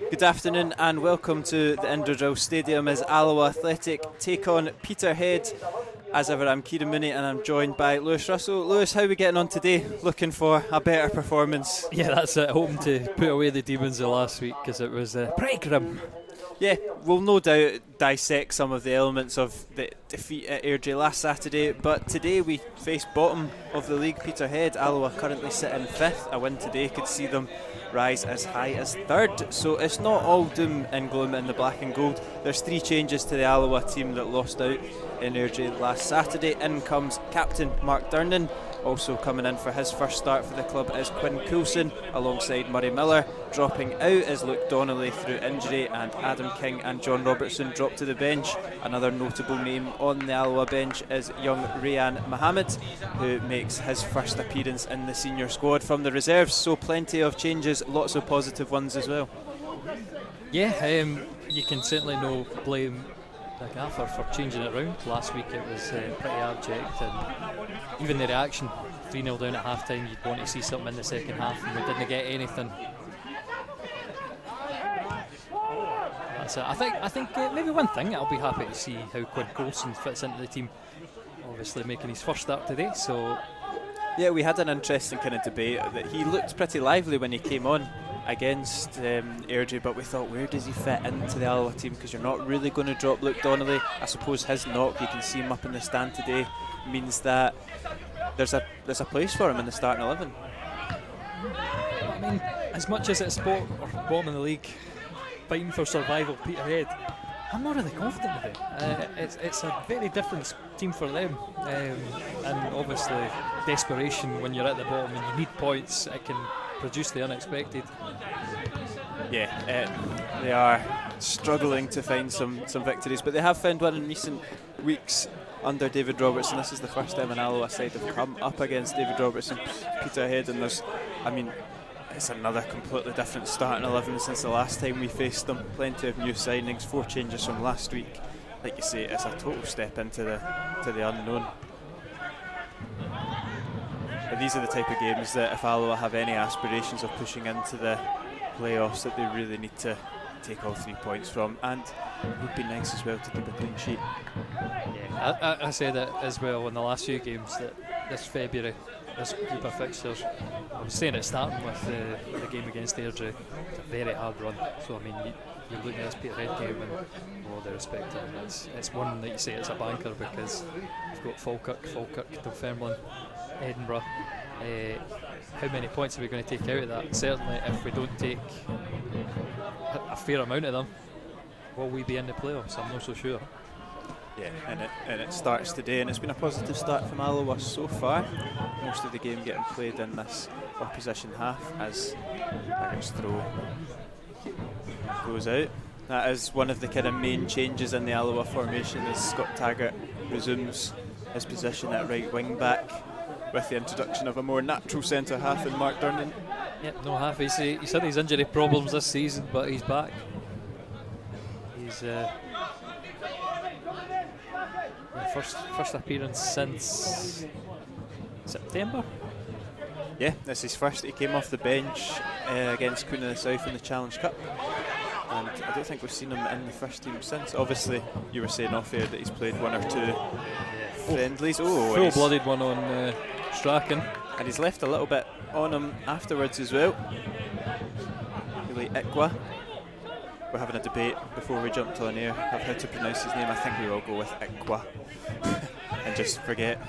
Good afternoon and welcome to the Indooroil Stadium as Alloa Athletic take on Peterhead. As ever, I'm Kieran Mooney and I'm joined by Lewis Russell. Lewis, how are we getting on today? Looking for a better performance? Yeah, that's it. Hoping to put away the demons of last week because it was pretty grim. Yeah, we'll no doubt dissect some of the elements of the defeat at Airdrie last Saturday, but today we face bottom of the league Peterhead. Alloa currently sitting 5th. A win today could see them rise as high as 3rd, so it's not all doom and gloom in the black and gold. There's 3 changes to the Alloa team that lost out in Airdrie last Saturday. In comes captain Mark Durnan. Also coming in for his first start for the club is Quinn Coulson alongside Murray Miller. Dropping out is Luke Donnelly through injury, and Adam King and John Robertson drop to the bench. Another notable name on the Alloa bench is young Rayan Mohammed, who makes his first appearance in the senior squad from the reserves. So plenty of changes, lots of positive ones as well. Yeah, you can certainly no blame the gaffer for changing it around. Last week it was pretty abject, and even the reaction 3-0 down at half time, you'd want to see something in the second half, and we didn't get anything. That's it. I think maybe one thing I'll be happy to see how Quinn Coulson fits into the team, obviously making his first start today. So yeah, we had an interesting kind of debate that he looked pretty lively when he came on against Airdrie, but we thought, where does he fit into the Alloa team? Because you're not really going to drop Luke Donnelly. I suppose his knock, you can see him up in the stand today, means that there's a place for him in the starting 11. I mean, as much as it's bottom in the league, fighting for survival, Peterhead, I'm not really confident with it. It's a very different team for them, and obviously desperation when you're at the bottom and you need points, it can produce the unexpected. Yeah, they are struggling to find some victories, but they have found one in recent weeks under David Robertson. This is the first time an Alloa side have come up against David Robertson, Peterhead, and it's another completely different starting 11 since the last time we faced them. Plenty of new signings, 4 changes from last week. Like you say, it's a total step into the unknown. But these are the type of games that if Alloa have any aspirations of pushing into the playoffs, that they really need to take all 3 points from, and it would be nice as well to keep a clean sheet. Yeah, I said it as well in the last few games that this February, this group of fixtures, I was saying it starting with the game against Airdrie, it's a very hard run. So I mean, you're looking at this Peterhead game and all the respect to them, it's one that you say it's a banker because you've got Falkirk, Dunfermline, Edinburgh. How many points are we going to take out of that? Certainly if we don't take a fair amount of them, will we be in the playoffs? I'm not so sure. Yeah, and it starts today, and it's been a positive start from Alloa so far. Most of the game getting played in this opposition half as Taggart's throw goes out. That is one of the kind of main changes in the Alloa formation as Scott Taggart resumes his position at right wing back with the introduction of a more natural centre half in Mark Durnan. Yep, no half. He's had his injury problems this season, but he's back. He's first appearance since September. Yeah, this is his first. He came off the bench against Queen of the South in the Challenge Cup, and I don't think we've seen him in the first team since. Obviously, you were saying off air that he's played 1 or 2 friendlies. Full-blooded one on Strachan. And he's left a little bit on him afterwards as well. Really Ikwa. We're having a debate before we jumped on air of how to pronounce his name. I think we will go with Ikwa and just forget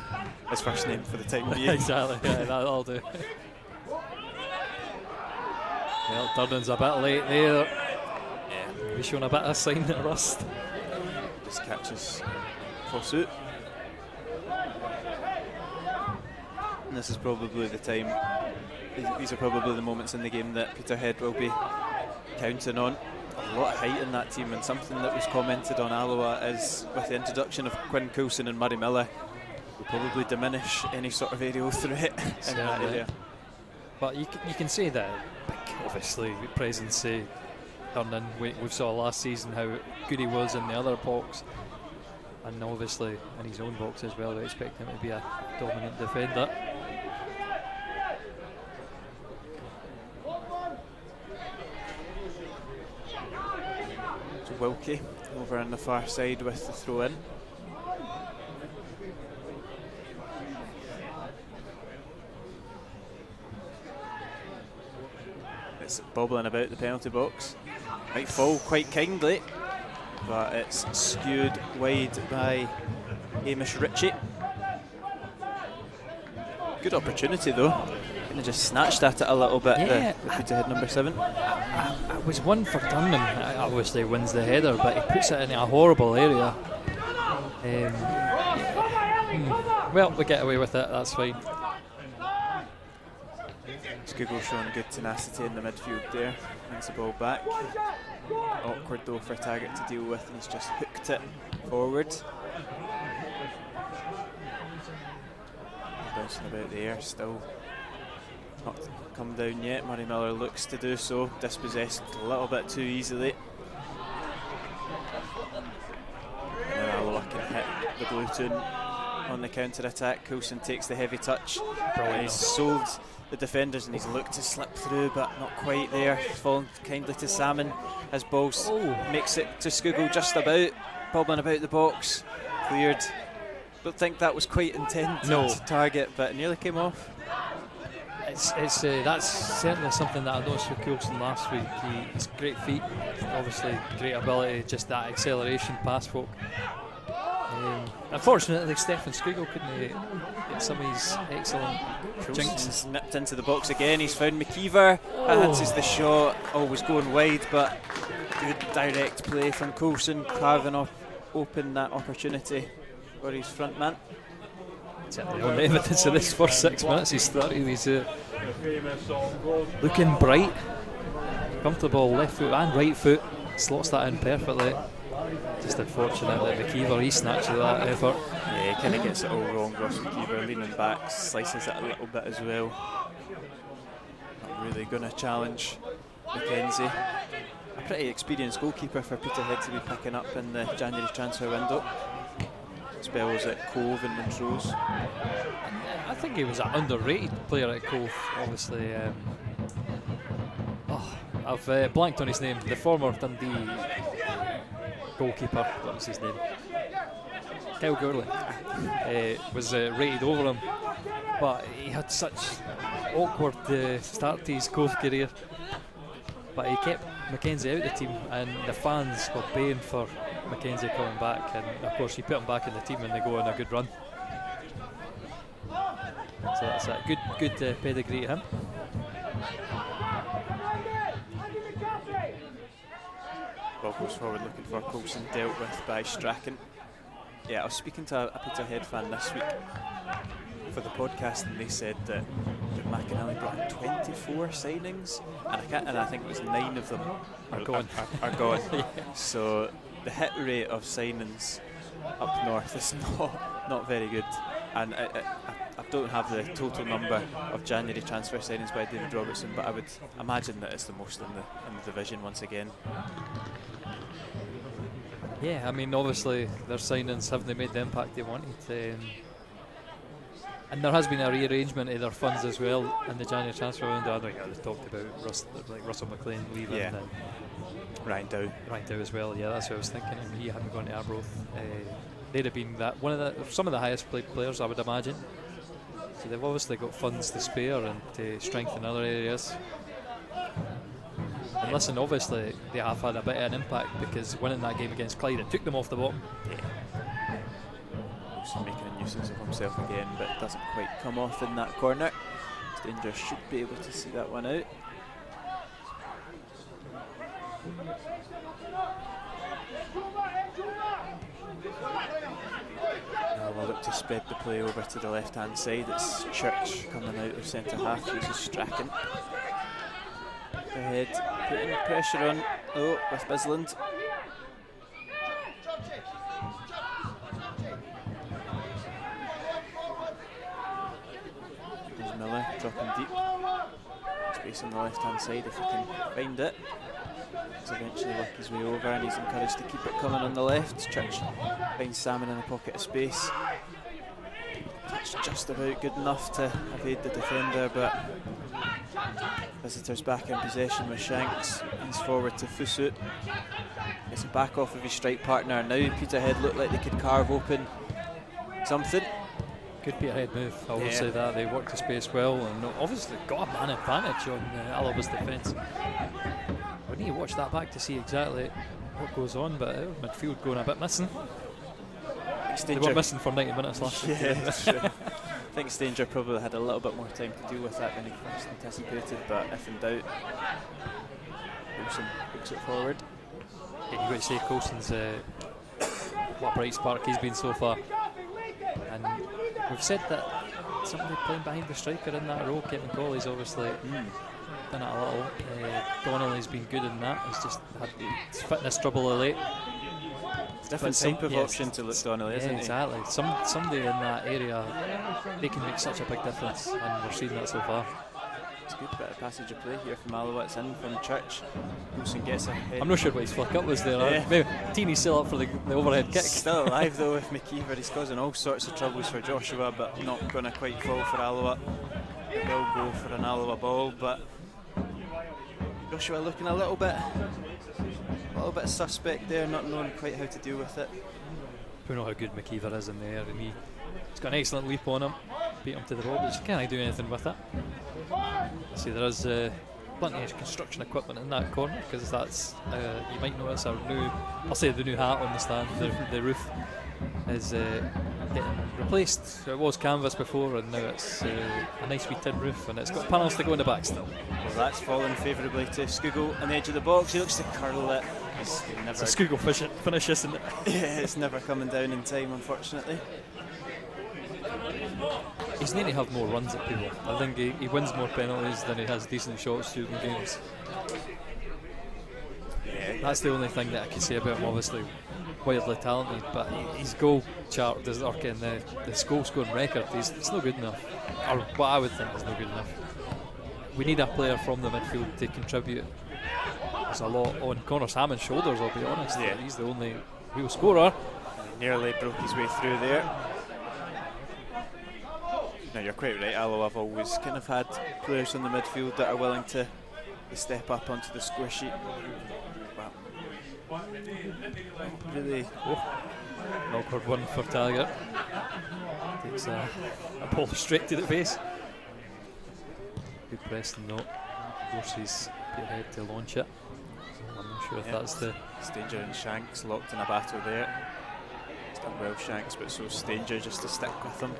his first name for the time being. Exactly, yeah, that'll do. Well, Durnan's a bit late there. Yeah, he's showing a bit of a sign of rust. Just catches full suit. And this is probably the time, these are probably the moments in the game that Peterhead will be counting on. A lot of height in that team, and something that was commented on Alloa is with the introduction of Quinn Coulson and Murray Miller will probably diminish any sort of aerial threat in that area. But you can say that, obviously, presence Durnan, we saw last season how good he was in the other box, and obviously in his own box as well. We expect him to be a dominant defender. Wilkie over on the far side with the throw in. It's bobbling about the penalty box. Might fall quite kindly, but it's skewed wide by Hamish Ritchie. Good opportunity though. Kind of just snatched at it a little bit. Yeah. The Peterhead number 7. It was one for Dunham. Obviously wins the header, but he puts it in a horrible area. Well, we get away with it. That's fine. Skugel showing good tenacity in the midfield there. Brings the ball back. Awkward though for Taggart to deal with, and he's just hooked it forward. Bouncing about the air, still not come down yet. Murray Miller looks to do so, dispossessed a little bit too easily. And Alloa can hit the blue tune on the counter attack. Coulson takes the heavy touch. He's sold the defenders and he's looked to slip through, but not quite there. Fallen kindly to Salmon as Balls makes it to Skugel just about, bobbling about the box. Cleared. Don't think that was quite intended to target, but it nearly came off. That's certainly something that I noticed with Coulson last week. He's great feet, obviously great ability, just that acceleration pass folk. Unfortunately, Stefan Skugel couldn't get some of his excellent jinx. Nipped into the box again. He's found McKeever. Enhances the shot. Always going wide, but good direct play from Coulson, carving open that opportunity for his front man. Certainly on the evidence of this first 6 minutes, he's started. He's looking bright, comfortable left foot and right foot. Slots that in perfectly. Just unfortunate that McKeever, he snatched that effort. Yeah, he kind of gets it all wrong. Ross McKeever leaning back, slices it a little bit as well. Not really going to challenge Mackenzie. A pretty experienced goalkeeper for Peterhead to be picking up in the January transfer window. Spells at Cove and Montrose. I think he was an underrated player at Cove, obviously. I've blanked on his name. The former Dundee goalkeeper, what was his name? Kyle Gourley was rated over him, but he had such awkward start to his Cove career. But he kept Mackenzie out of the team, and the fans were baying for Mackenzie coming back, and of course he put him back in the team and they go on a good run. So that's a good pedigree to him. Ball goes forward looking for Coulson, dealt with by Strachan. Yeah, I was speaking to a Peterhead fan this week for the podcast, and they said that McInally brought in 24 signings, and I think it was 9 of them are gone. Yeah. So the hit rate of signings up north is not very good, and I don't have the total number of January transfer signings by David Robertson, but I would imagine that it's the most in the division once again. Yeah, I mean, obviously their signings haven't made the impact they wanted, and there has been a rearrangement of their funds as well in the January transfer window. I know you talked about Russell McLean leaving, yeah. And Ryan Dow as well. Yeah, that's what I was thinking. And he hadn't gone to Arbroath. They'd have been some of the highest paid players, I would imagine. So they've obviously got funds to spare and to strengthen other areas. And listen, obviously they have had a bit of an impact, because winning that game against Clyde, it took them off the bottom. Yeah. Making a nuisance of himself again, but doesn't quite come off in that corner. Danger should be able to see that one out. Now we'll look to spread the play over to the left hand side. It's Church coming out of centre half, uses Strachan. Ahead, putting pressure on with Bisland. There's Miller dropping deep. Space on the left hand side if he can find it. He's eventually work his way over, and he's encouraged to keep it coming on the left. Church finds Salmon in a pocket of space. That's just about good enough to evade the defender, but Visitors back in possession with Shanks. He's forward to Fusut. Gets it back off of his strike partner. Now Peterhead look like they could carve open something. Could be a head move, I will say that. They worked the space well and obviously got a man advantage on Alloa's defence. We need to watch that back to see exactly what goes on, but midfield going a bit missing. They were missing for 90 minutes last week. Yeah, that's true. I think Stanger probably had a little bit more time to deal with that than he first anticipated, but if in doubt, Wilson books it forward. Yeah, you've got to say Coulson's what a bright spark he's been so far. And we've said that somebody playing behind the striker in that role, Kevin Colley's obviously done it a little. Donnelly's been good in that. He's just had his fitness trouble of late. Different type of option to look Donnelly, isn't he? Exactly. Somebody in that area, they can make such a big difference, and we're seeing that so far. It's a good bit of passage of play here from Alloa. It's in from Church. Wilson gets ahead. I'm not sure what his flick up was there. Yeah. Maybe Teeny's still up for the overhead kick. Still alive though with McKeever. He's causing all sorts of troubles for Joshua, but not going to quite fall for Alloa. It will go for an Alloa ball, but Joshua looking a little bit suspect there, not knowing quite how to deal with it. We know how good McKeever is in there, and he's got an excellent leap on him, beat him to the ball, but just can't do anything with it. See, there is plenty of construction equipment in that corner, because that's you might notice our new, I'll say the new hat on the stand. The roof is getting replaced. It was canvas before, and now it's a nice wee tin roof, and it's got panels to go in the back still. Well, that's fallen favourably to Skugel on the edge of the box. He looks to curl it. It's a Skugel finish, isn't it? Yeah, it's never coming down in time, unfortunately. He's need to have more runs at people. I think he wins more penalties than he has decent shots during games. Yeah, that's the only thing that I can say about him. Obviously, wildly talented, but his goal chart doesn't work in the goal scoring record. It's not good enough, or what I would think is not good enough. We need a player from the midfield to contribute. There's a lot on Connor Salmon's shoulders, I'll be honest. Yeah. He's the only real scorer. He nearly broke his way through there. No, you're quite right. Alloa have always kind of had players in the midfield that are willing to step up onto the score sheet. But really, an awkward one for Taggart. Takes a ball straight to the face. Good Preston though. Forces Peterhead to launch it. I'm not sure if that's the Stanger and Shanks locked in a battle there. It's done well Shanks, but so Stanger just to stick with them.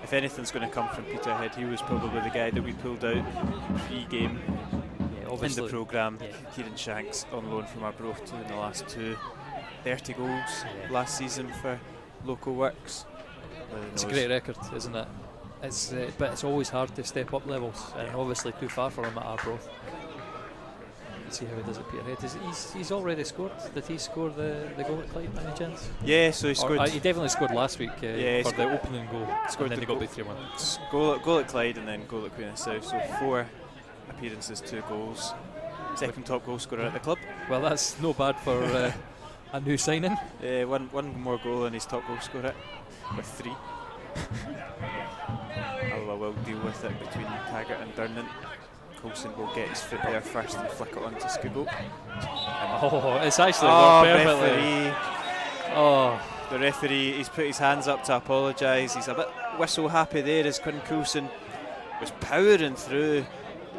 If anything's going to come from Peterhead, he was probably the guy that we pulled out pre-game in the programme. Kieran Shanks on loan from Arbroath in the last 30 goals last season for local works. It's a great record, isn't it? But it's always hard to step up levels, and obviously too far for him at Arbroath. Let's see how he does at Peterhead. He's already scored. Did he score the goal at Clyde by any chance? Yeah, so he scored. He definitely scored last week for the opening goal. Scored, and then he got beat 3-1. Goal at Clyde and then goal at Queen of South. So 4 appearances, 2 goals. Second top goal scorer at the club. Well, that's no bad for a new signing. One more goal and he's top goal scorer with 3. Alloa will deal with it between Taggart and Durnan. Coulson will get his foot there first and flick it onto Skugel. It's actually worked perfectly. The referee, he's put his hands up to apologise. He's a bit whistle happy there as Quinn Coulson was powering through,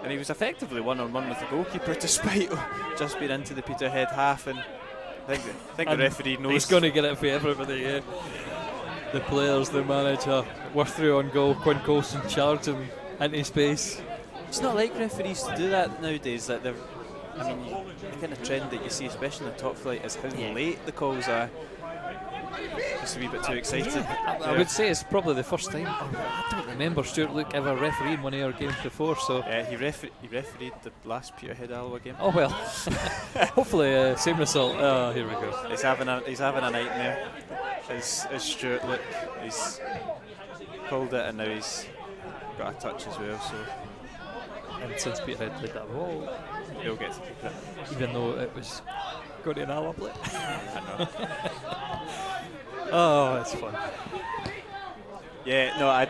and he was effectively one-on-one with the goalkeeper despite just being into the Peterhead half. And I think the referee knows he's going to get it for everybody. The players, the manager, we're through on goal. Quinn Coulson charging into space. It's not like referees to do that nowadays. Like the kind of trend that you see, especially in the top flight, is how late the calls are. Just a wee bit too excited. I would say it's probably the first time. I don't remember Stuart Luke ever refereeing one of our games before. So yeah, he refereed the last Peterhead Alloa game. Oh well. Hopefully, same result. Here we go. He's having a nightmare. As Stuart Luke, he's called it, and now he's got a touch as well. So. And since Peterhead played that ball, he'll get to keep it. Even though it was going to an Alloa play. I know. Oh, it's fun. Yeah, no, I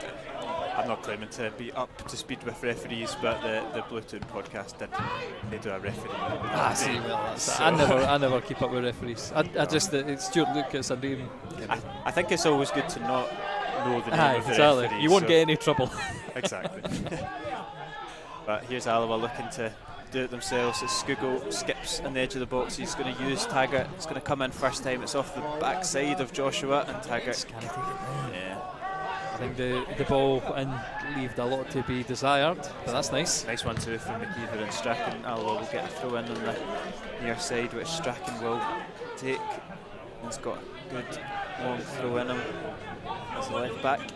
I'm not claiming to be up to speed with referees, but the Bluetoon podcast they do a referee. See, well, that's I never keep up with referees. I just Stuart Lucas a name. I think it's always good to not know the name of the exactly. referee. You won't get any trouble. Exactly. But here's Alloa looking to do it themselves. It's Skugel skips on the edge of the box. He's going to use Taggart. It's going to come in first time. It's off the backside of Joshua, and Taggart Can he take it? Yeah. I think the ball and left a lot to be desired, but that's nice. Nice one too from McKeever, and Strachan. Alloa will get a throw in on the near side, which Strachan will take. He's got a good long throw in him as a left back. And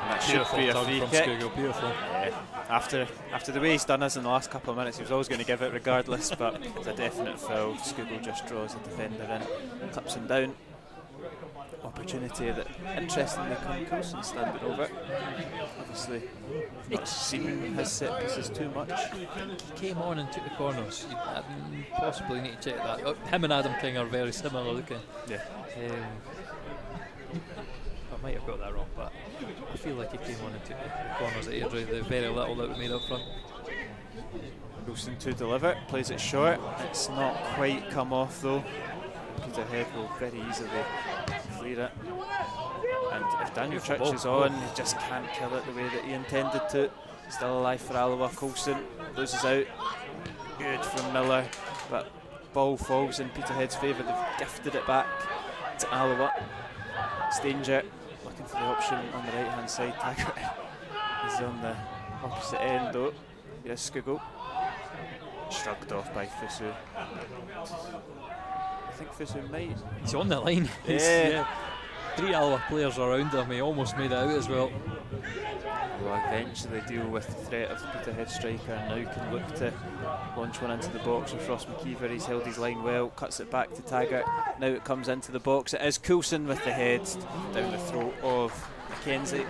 that should be a free kick. Skugel, beautiful. Yeah. After the way he's done us in the last couple of minutes, he was always going to give it regardless, but it's a definite foul. Skugel just draws the defender in, clips him down. Opportunity that, interestingly, Coulson standing over. Obviously, not seen his set pieces too much. He came on and took the corners. You possibly need to check that. Him and Adam King are very similar looking. Yeah. I might have got that wrong, but I feel like he came on and took the corners at Airdrie. The very little that we made up front. Wilson to deliver, plays it short. It's not quite come off though. Peterhead will very easily clear it. And if Daniel Trich is on, he just can't kill it the way that he intended to. Still alive for Alloa. Coulson loses out. Good from Miller, but ball falls in Peterhead's favour. They've gifted it back to Alloa. Stanger looking for the option on the right hand side. Taggart is on the opposite end though. Yes, Skugel. Shrugged off by Fusu. I think Fusu might. He's on the line. Yeah. 3 Alloa players around him. He almost made it out as well. Will eventually deal with the threat of the Peterhead striker, and now can look to launch one into the box with Ross McKeever. He's held his line well, cuts it back to Taggart. Now it comes into the box. It is Coulson with the head down the throat of Mackenzie.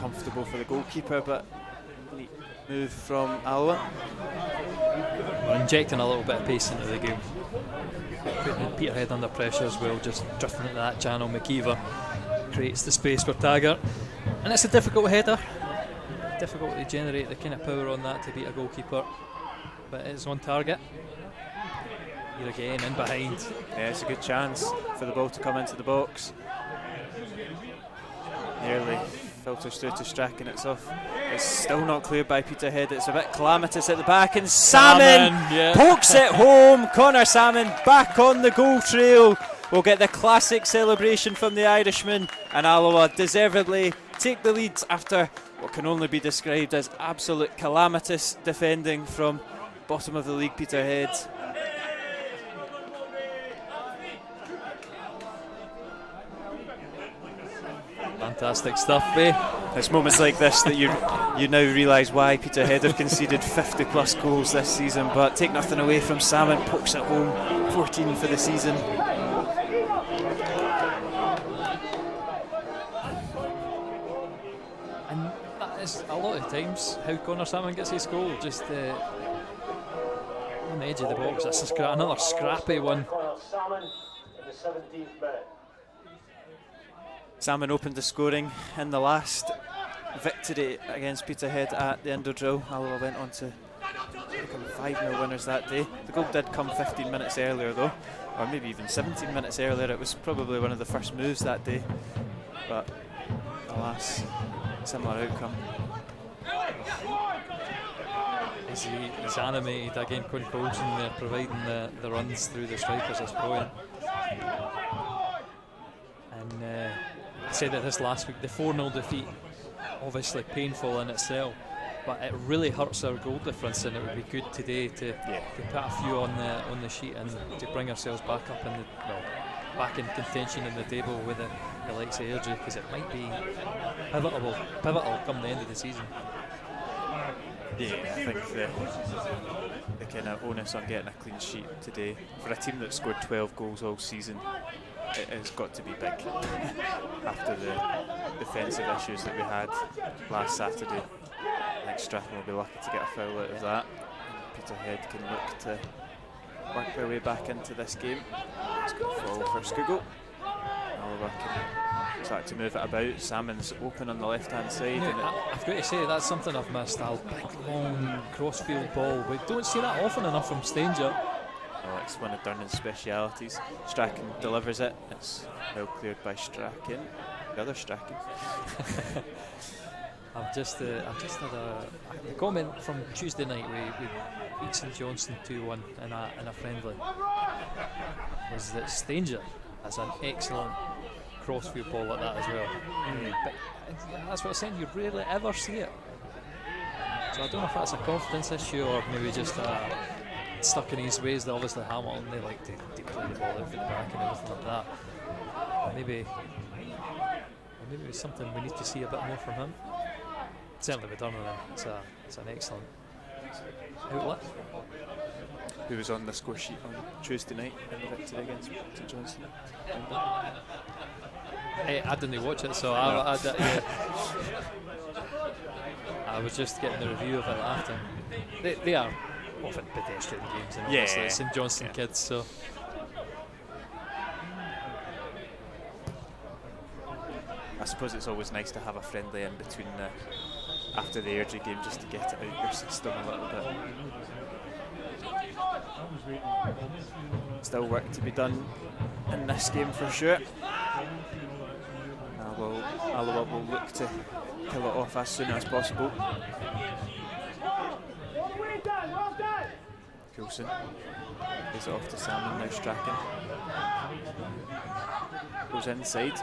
Comfortable for the goalkeeper, but neat move from Alloa. We're injecting a little bit of pace into the game. Putting Peterhead under pressure as well, just drifting into that channel. McKeever creates the space for Taggart, and it's a difficult header. Difficult to generate the kind of power on that to beat a goalkeeper, but it's on target. Here again, in behind. Yeah, it's a good chance for the ball to come into the box. Nearly filters through to Strachan. It's off. It's still not cleared by Peterhead. It's a bit calamitous at the back, and Salmon pokes it home. Connor Salmon back on the goal trail. We'll get the classic celebration from the Irishman, and Alloa deservedly take the lead after what can only be described as absolute calamitous defending from bottom of the league Peterhead. Fantastic stuff, eh? It's moments like this that you now realise why Peterhead have conceded 50 plus goals this season, but take nothing away from Salmon, pokes it home, 14 for the season. And that is a lot of times how Connor Salmon gets his goal, just on the edge of the box. That's another scrappy one. Salmon opened the scoring in the last victory against Peterhead at the Indodrill. Alloa went on to become 5-0 winners that day. The goal did come 15 minutes earlier though, or maybe even 17 minutes earlier. It was probably one of the first moves that day, but alas, similar outcome. He's animated again. Con Coulson there providing the runs through the strikers is brilliant. And I said that this last week, the 4-0 defeat, obviously painful in itself, but it really hurts our goal difference, and it would be good today to put a few on the sheet and to bring ourselves back up back in contention in the table with the likes of Airdrie, because it might be pivotal come the end of the season. Yeah, I think the kind of onus on getting a clean sheet today for a team that scored 12 goals all season, it has got to be big after the defensive issues that we had last Saturday. I think Strachan will be lucky to get a foul out of that. Peterhead can look to work their way back into this game. It's going to fall for Skugel. Alloa can start to move it about. Salmon's open on the left-hand side. Yeah, And I've got to say, that's something I've missed. A big, long crossfield ball. We don't see that often enough from Stanger. it's one of Durnan's specialities. Strachan delivers it. It's well cleared by Strachan. The other Strachan. I've just had a comment from Tuesday night. We beat St Johnstone 2-1 in a friendly. Was that Stanger has an excellent crossfield ball like that as well. But that's what I'm saying. You rarely ever see it. So I don't know if that's a confidence issue or maybe just stuck in his ways. That obviously Hamilton, they like to play the ball out for the back and everything like that. Maybe it's something we need to see a bit more from him. Certainly with Durnan, it's an excellent outlet. Who was on the score sheet on Tuesday night in the victory against St Johnstone? I didn't watch it, so I was just getting the review of it after. They are often pedestrian games, and obviously St Johnstone kids, so. I suppose it's always nice to have a friendly in between after the Airdrie game, just to get it out your system a little bit. Still work to be done in this game for sure. Alloa will look to kill it off as soon as possible. Coulson gives it off to Salmon, now Strachan. Goes inside.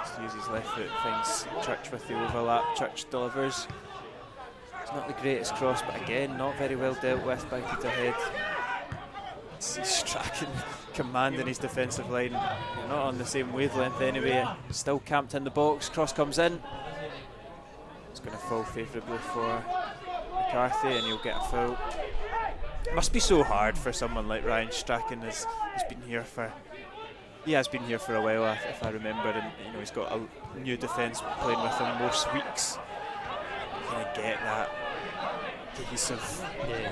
Just uses his left foot, finds Church with the overlap. Church delivers. It's not the greatest cross, but again, not very well dealt with by Peterhead. Strachan commanding his defensive line. You're not on the same wavelength anyway. Still camped in the box. Cross comes in. It's going to fall favourably for McCarthy, and he'll get a foul. It must be so hard for someone like Ryan Strachan. Has been here for. He has been here for a while, if I remember, and he's got a new defence playing with him most weeks. Kind of get that cohesive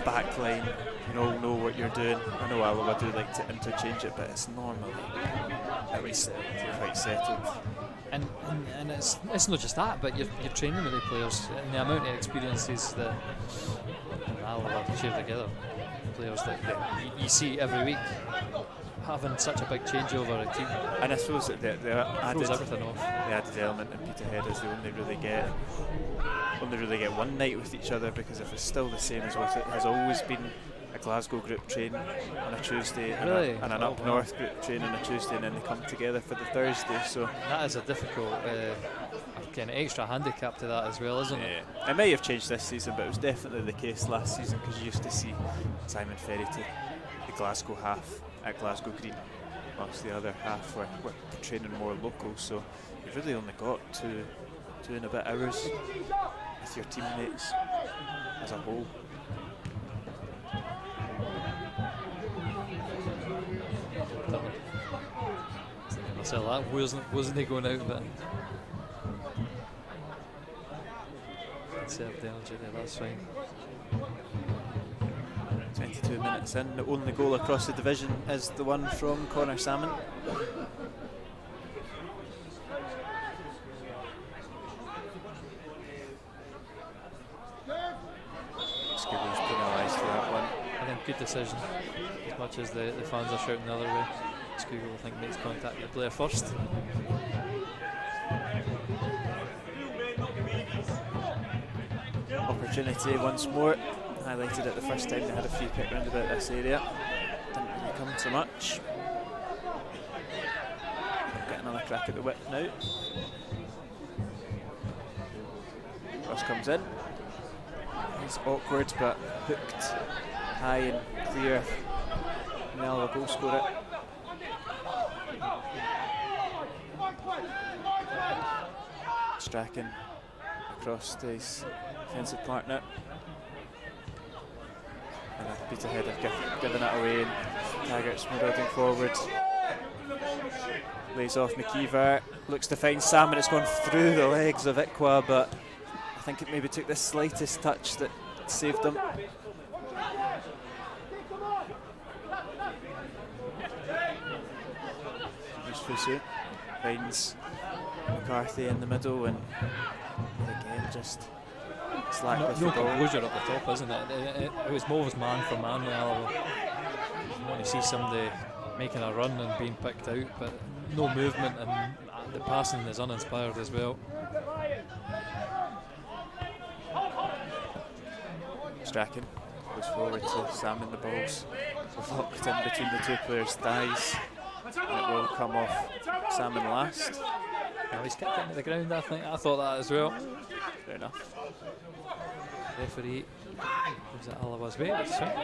back line. You all know what you're doing. I know Alloa do like to interchange it, but it's normally quite settled. And it's not just that, but you're training with the players, and the amount of experiences that Alloa share together. Players that you see every week having such a big changeover a team. And I suppose that the throws everything off. The added element in Peterhead is they only really get one night with each other, because if it's still the same as what it has always been, a Glasgow group train on a Tuesday and an up north group train on a Tuesday, and then they come together for the Thursday. So that is a difficult kind of extra handicap to that as well, isn't it? It may have changed this season, but it was definitely the case last season, because you used to see Simon Ferry to the Glasgow half at Glasgow Green, whilst the other half were training more local. So you've really only got two and a bit hours with your teammates as a whole. So that wasn't he going out, but served the energy there, that's fine. 22 minutes in, the only goal across the division is the one from Connor Salmon. Skibber's penalised for that one. I think good decision, as much as the fans are shouting the other way. Skibber, I think, makes contact with the player first. Opportunity once more. Highlighted it the first time they had a free kick round about this area. Didn't really come to much. Get another crack at the whip now. Cross comes in. It's awkward, but hooked high and clear. Mel will goal scorer. Strachan across to his defensive partner. And Peterhead have given it away, and Taggart's marauding forward. Lays off McKeever, looks to find Salmon. It's gone through the legs of Ikwa, but I think it maybe took the slightest touch that saved them. Here's Fusu. Finds McCarthy in the middle, and again just slack with the No ball. composure up the top, isn't it? It was Mo's man for man with Alloa. You want to see somebody making a run and being picked out, but no movement, and the passing is uninspired as well. Strachan goes forward to Salmon. The ball's locked in between the two players' thighs. And it will come off Salmon last. Well, he's kicked into the ground, I think. I thought that as well. Fair enough. Referee gives it Alloa's way. That's right.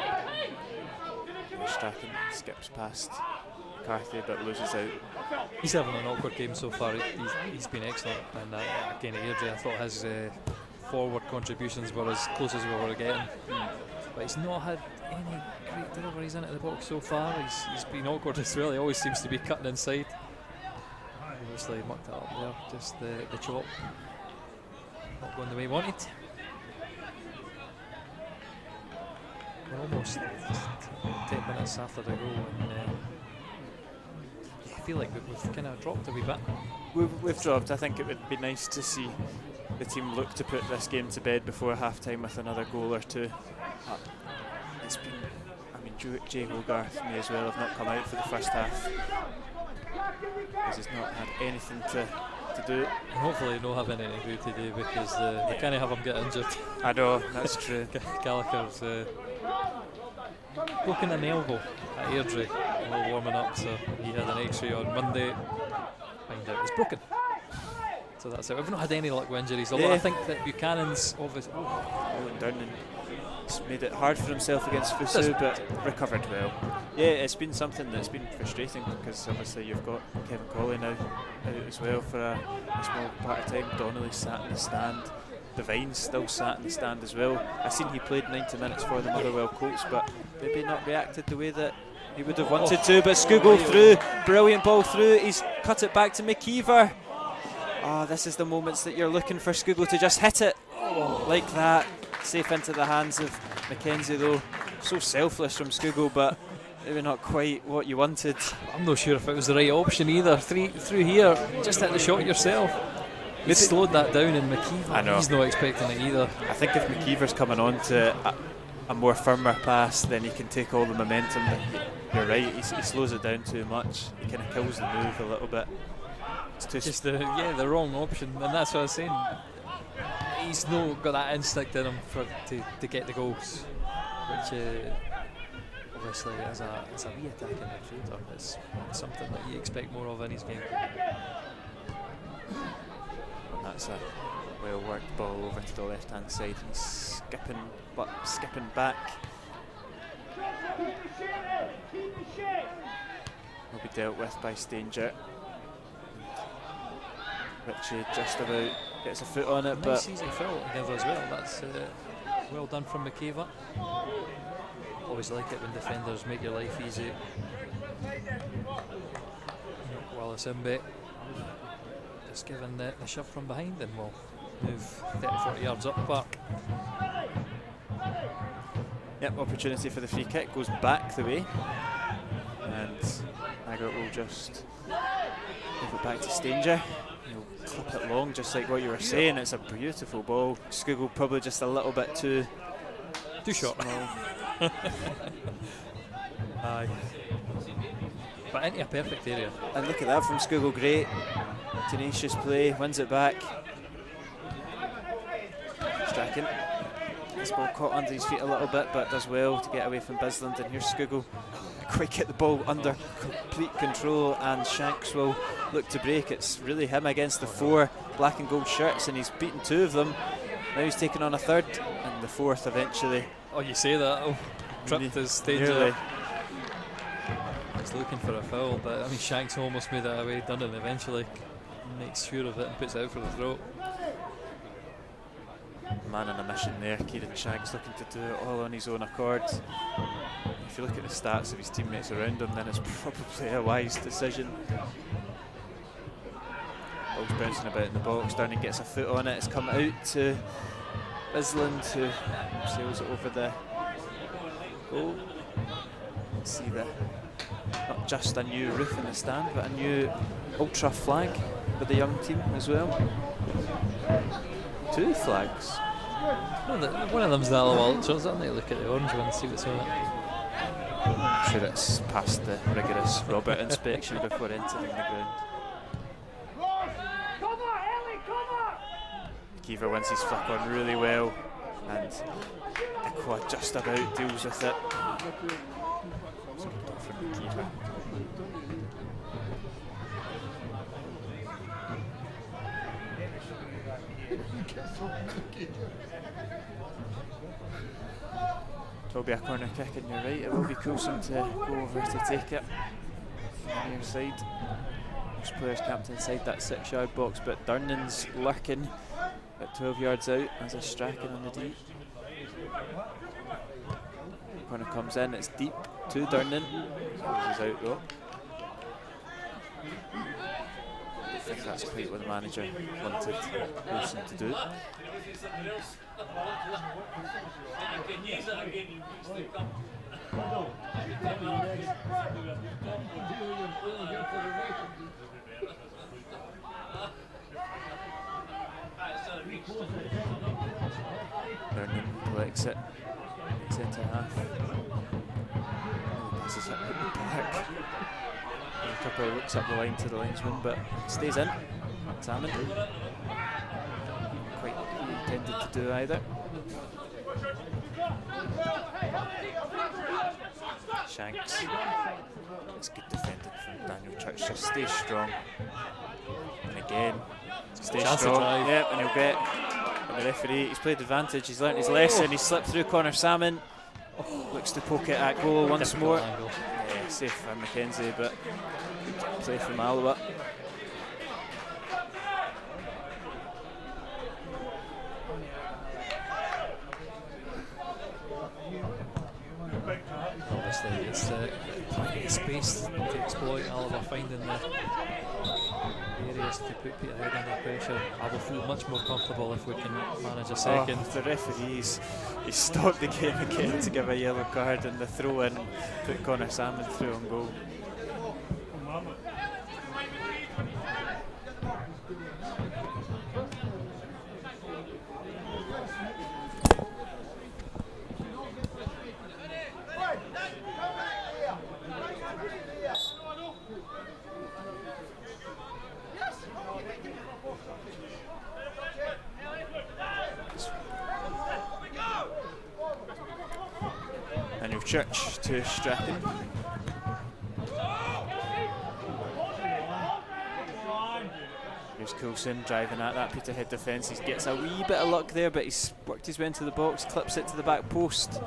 Strachan skips past McCarthy but loses out. He's having an awkward game so far. He's been excellent. And again, Airdrie, I thought his forward contributions were as close as we were getting. But he's not had any great deliveries into the box so far. He's been awkward as well. He always seems to be cutting inside. Obviously mucked it up there. Just the chop not going the way he wanted. We're almost 10 minutes after the goal, and I feel like we've kind of dropped a wee bit. We've dropped. I think it would be nice to see the team look to put this game to bed before half-time with another goal or two. It's been, I mean, Jay Hogarth may as well have not come out for the first half, because he's not had anything to do. And hopefully he don't have anything to do today, because they can't have him get injured. I know, that's true. Gallagher's broken an elbow at Airdrie while warming up, so he had an x-ray on Monday. Find out it's broken. So that's it. We've not had any luck with injuries, although I think that Buchanan's obviously Fallen down and he's made it hard for himself against Fusu, but recovered well. Yeah, it's been something that's been frustrating, because obviously you've got Kevin Colley now out as well for a small part of time. Donnelly sat in the stand. Devine's still sat in the stand as well. I seen he played 90 minutes for the Motherwell Colts, but maybe not reacted the way that he would have wanted to. But Skugel through, brilliant ball through. He's cut it back to McKeever. This is the moments that you're looking for Skugel to just hit it like that. Safe into the hands of Mackenzie though. So selfless from Skugel, but maybe not quite what you wanted. I'm not sure if it was the right option either. Through here, just hit the shot yourself. They slowed that down, and McKeever, he's not expecting it either. I think if McKeever's coming on to a more firmer pass, then he can take all the momentum. You're right, he slows it down too much. He kind of kills the move a little bit. It's too just the wrong option, and that's what I was saying. He's not got that instinct in him to get the goals, which obviously as a wee attacking midfielder is something that you expect more of in his game. That's a well worked ball over to the left hand side. He's skipping back. Will be dealt with by Stanger. Richie just about gets a foot on it, Nice but easy foul together as well. That's well done from McKeever. Always like it when defenders make your life easy. Wallace Imbe just giving the shove from behind, and we'll move 30-40 yards up the park. Yep, opportunity for the free kick goes back the way, and Aggart will just give it back to Stanger. He'll clip it long, just like what you were saying. It's a beautiful ball. Skugel probably just a little bit too short. Aye. But into a perfect area. And look at that from Skugel, great tenacious play, wins it back. Strachan, this ball caught under his feet a little bit, but does well to get away from Bisland. And here's Skugel, quick get the ball under complete control, and Shanks will look to break. It's really him against the four black and gold shirts, and he's beaten two of them. Now he's taking on a third, and the fourth eventually. Oh, you say that? Oh, tripped his Stanger. He's looking for a foul, but I mean Shanks almost made it away, done it eventually. Makes sure of it and puts it out for the throat. Man on a mission there, Kieran Shanks looking to do it all on his own accord. If you look at the stats of his teammates around him, then it's probably a wise decision. Ball's bouncing about in the box, Darnay gets a foot on it, it's come out to Bisland, who sails it over the goal. Let's see the not just a new roof in the stand, but a new ultra flag for the young team as well. 2 flags. One of them's the Alloa Ultras, aren't they? Look at the orange one and see what's on it. I'm sure it's passed the rigorous Robert inspection before entering the ground. Keeper wins his flick on really well, and Equa just about deals with it. It's a good ball from the keeper. It will be a corner kick on your right. It will be Coulson to go over to take it on your side. Most players camped inside that 6-yard box, but Durnan's lurking at 12 yards out as a Strachan on the D. Corner comes in, it's deep to Durnan. He's out though. I think that's quite what the manager wanted Wilson to do. Durnan collects it, centre half. Passes it out the back. Tupper looks up the line to the linesman, but stays in. Salmon. Quite what he intended to do either. Shanks. It's good defending from Daniel Church. Just stay strong. And again, stay strong. Yep, and he'll get. And the referee, he's played advantage. He's learnt his lesson. He's slipped through Connor Salmon. Looks to poke it at goal once more. Yeah, safe for Mackenzie, but good play from Alloa. Obviously, it's plenty of space to exploit. Alloa finding the areas to put Peterhead under pressure. I will feel much more comfortable if we can manage a second. The referees, he stopped the game again to give a yellow card, and the throw in put Connor Salmon through on goal. Daniel Church to Strachan. Here's Coulson driving at that Peterhead defence. He gets a wee bit of luck there, but he's worked his way into the box, clips it to the back post.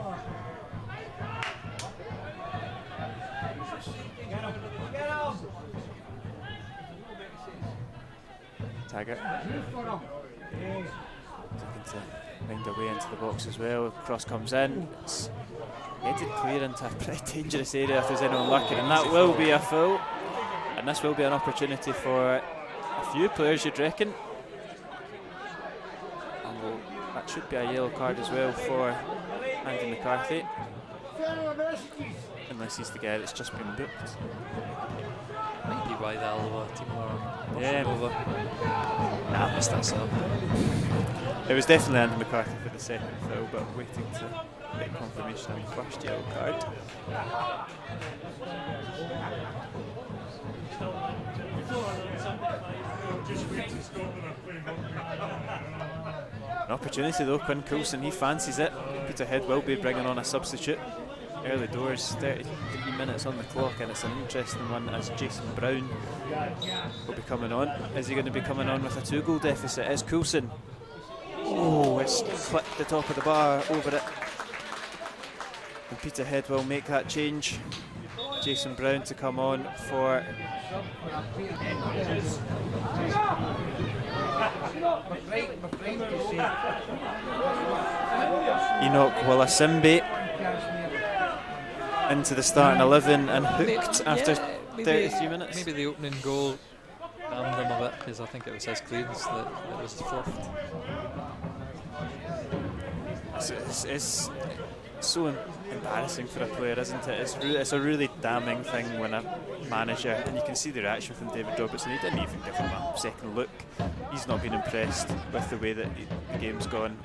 Taggart. Looking to find a way into the box as well. Cross comes in. It's headed clear into a pretty dangerous area if there's anyone lurking, and that will be a foul. And this will be an opportunity for a few players, you'd reckon. And that should be a yellow card as well for Andy McCarthy. Unless he's the guy that's just been booked. Might be why the Alloa team are Yeah. over. Nah, I missed that sub. It was definitely Andy McCarthy for the second foul, but waiting to get confirmation on the first yellow card. An opportunity though, Quinn Coulson, he fancies it. Peterhead will be bringing on a substitute. Early doors, 33 minutes on the clock, and it's an interesting one as Jason Brown will be coming on. Is he going to be coming on with a 2-goal deficit? Is Coulson? Oh, it's clipped the top of the bar over it. And Peterhead will make that change. Jason Brown to come on for Enoch Wallasimbe into the starting 11 and hooked after 33 minutes. Maybe the opening goal damned them a bit, because I think it was his clearance that was fluffed. It's so embarrassing for a player, isn't it? It's a really damning thing when a manager, and you can see the reaction from David Robertson, he didn't even give him a second look. He's not been impressed with the way that the game's gone.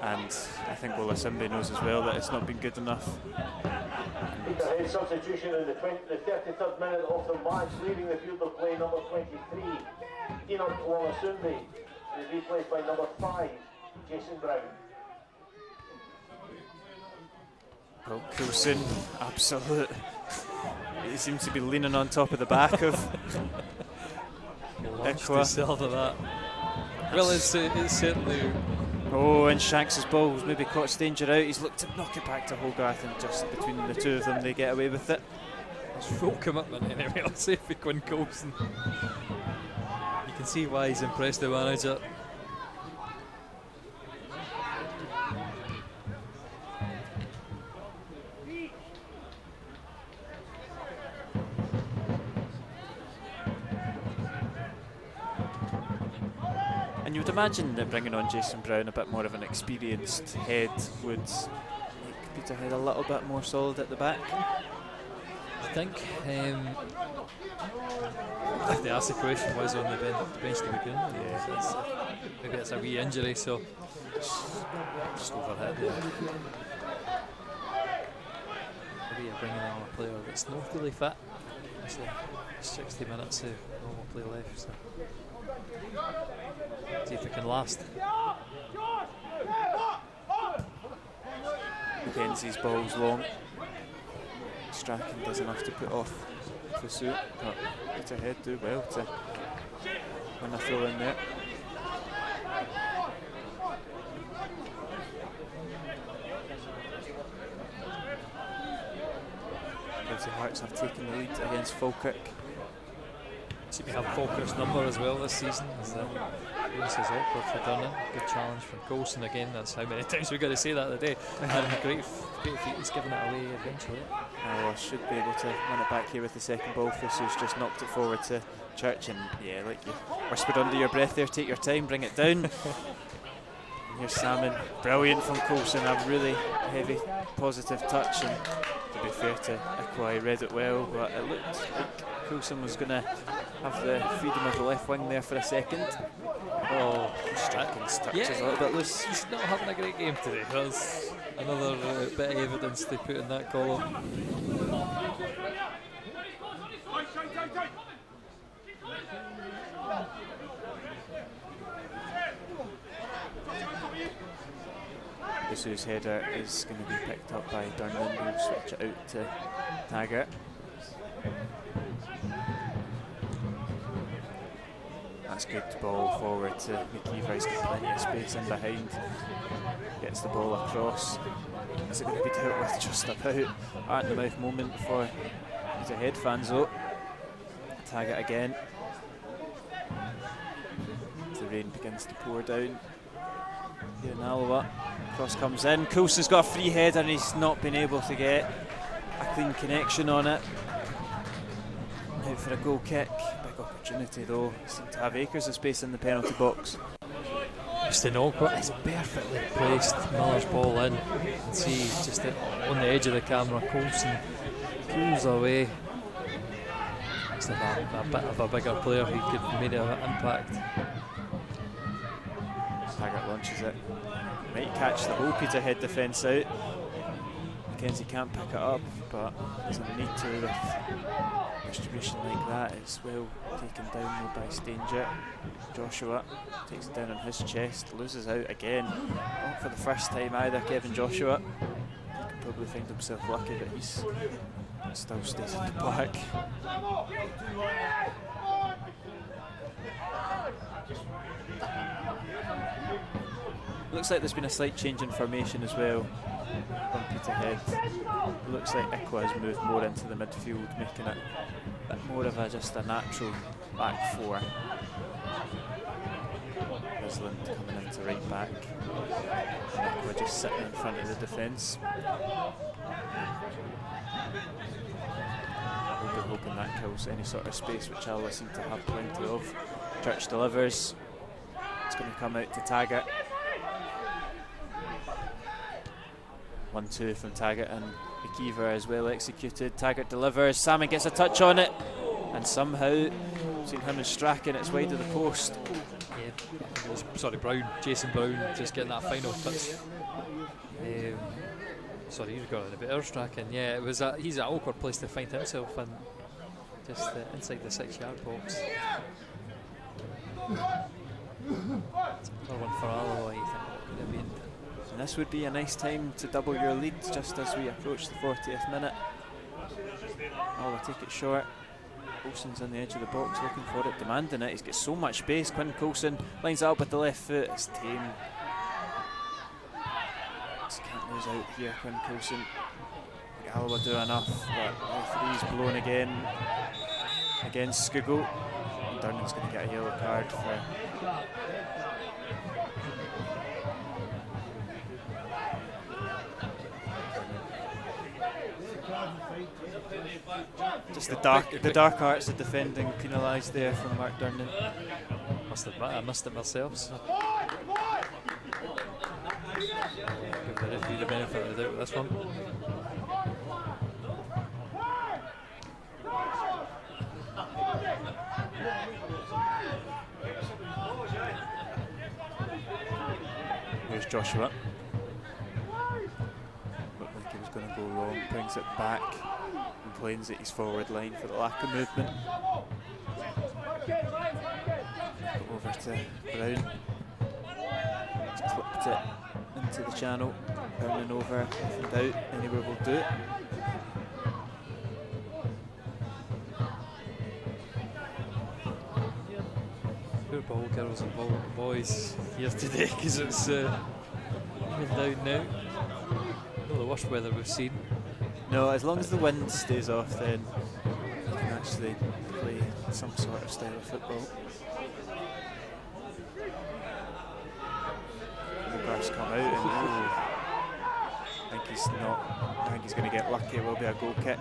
And I think Ola Simbe knows as well that it's not been good enough. Peterhead substitution in the 33rd minute of the match, leaving the field of play number 23. Enoch Wallasunbi is replaced by number 5, Jason Brown. Well, Coulson, absolute. He seems to be leaning on top of the back of Ikwa. That. Well, it's certainly. Oh, and Shanks' ball was maybe caught danger out. He's looked to knock it back to Hogarth, and just between the two of them, they get away with it. It's full commitment anyway, I'll say, for Quinn Coulson. You can see why he's impressed the manager. You would imagine that bringing on Jason Brown, a bit more of an experienced head, would make Peterhead a little bit more solid at the back. I think if they asked the question was on the bench to begin, maybe it's a wee injury, so just overhit there. Maybe you're bringing on a player that's not really fit. It's 60 minutes of normal play left. So. See if it can last. Mackenzie's ball's long. Strachan does enough to put off the suit, but Peterhead do well to win a throw in there. Gilsey Hearts have taken the lead against Falkirk. Seem to have Falkirk's number as well this season. This is awkward for Durnan. Good challenge from Coulson again. That's how many times we're going to say that today. And great feat, he's given it away eventually. Oh, should be able to win it back here with the second ball. Who's just knocked it forward to Church, and yeah, like you whispered under your breath there, take your time, bring it down. Here's Salmon, brilliant from Coulson, a really heavy positive touch, and to be fair to Ikwa, he read it well, but it looked like Coulson was going to have the freedom of the left wing there for a second. Oh, Strachan's touch is a little bit loose. He's not having a great game today. That's another bit of evidence they put in that column. Isu's header is going to be picked up by Durnan, who'll switch it out to Taggart. That's good ball forward to McKeever. He's got plenty of space in behind. Gets the ball across. Is it going to be dealt with just about? At the mouth moment for Peterhead fans though. Taggart again. As the rain begins to pour down here in Alloa. Cross comes in. Coulson's got a free header and he's not been able to get a clean connection on it. Now for a goal kick. Big opportunity though. Seem to have acres of space in the penalty box. Just an awkward, it's perfectly placed. Miller's ball in. You can see just on the edge of the camera, Coulson pulls away. Just a bit of a bigger player who could have made an impact. Taggart launches it. Might catch the whole Peterhead defence out. Mackenzie can't pick it up, but doesn't need to with distribution like that. It's well taken down though by Stanger. Joshua takes it down on his chest, loses out again. Not for the first time either, Kevin Joshua. He can probably find himself lucky that he's still stays in the park. Looks like there's been a slight change in formation as well from Peterhead. It looks like Ikwa has moved more into the midfield, making it a bit more of just a natural back four. Island coming into right back. And Ikwa just sitting in front of the defence. We'll be hoping that kills any sort of space, which Alloa seem to have plenty of. Church delivers. It's going to come out to Taggart. 1-2 from Taggart, and McKeever is well executed. Taggart delivers, Salmon gets a touch on it, and somehow, seen him and Strachan, it's wide of the post. Yeah, Brown, Jason Brown, just getting that final touch. He's got it a bit Strachan. Yeah, it was he's an awkward place to find himself, and just inside the 6-yard box. Another one for Alloa, I think it could have been. And this would be a nice time to double your lead just as we approach the 40th minute. Alloa take it short. Coulson's on the edge of the box looking for it, demanding it. He's got so much space. Quinn Coulson lines it up with the left foot. It's tame. Just can't lose out here, Quinn Coulson. Alloa do enough, but referee's blown again against Scougall. Durnan's going to get a yellow card for just the dark arts of defending penalised there from Mark Durnan. Must admit, I missed it myself. So. Give the referee the benefit of the doubt with this one. Here's Joshua. Looked like he was going to go wrong, brings it back, complains at his forward line for the lack of movement. Over to Brown. He's clipped it into the channel, turning over, left and out, anywhere will do it. Poor ball girls and boys here today, because it's even down now. Not the worst weather we've seen. No, as long as the wind stays off, then you can actually play some sort of style of football. Hogarth's come out, and I think he's going to get lucky. It will be a goal kick.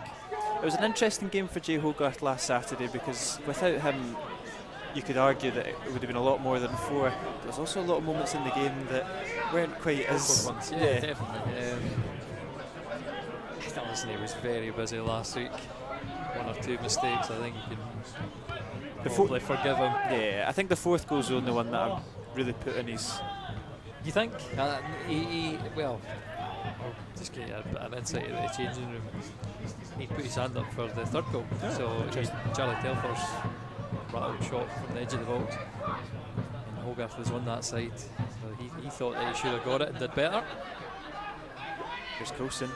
It was an interesting game for Jay Hogarth last Saturday, because without him, you could argue that it would have been a lot more than 4. There was also a lot of moments in the game that weren't quite as... ones. Yeah, definitely. He was very busy last week. 1 or 2 mistakes, I think you can probably forgive him. Yeah, I think the 4th goal's the only one that I'm really put in his... You think? Well, I'll just get an insight into the changing room. He put his hand up for the 3rd goal, so Charlie Telfer's rattled shot from the edge of the box, and Hogarth was on that side, so he thought that he should have got it and did better. Here's Coulson.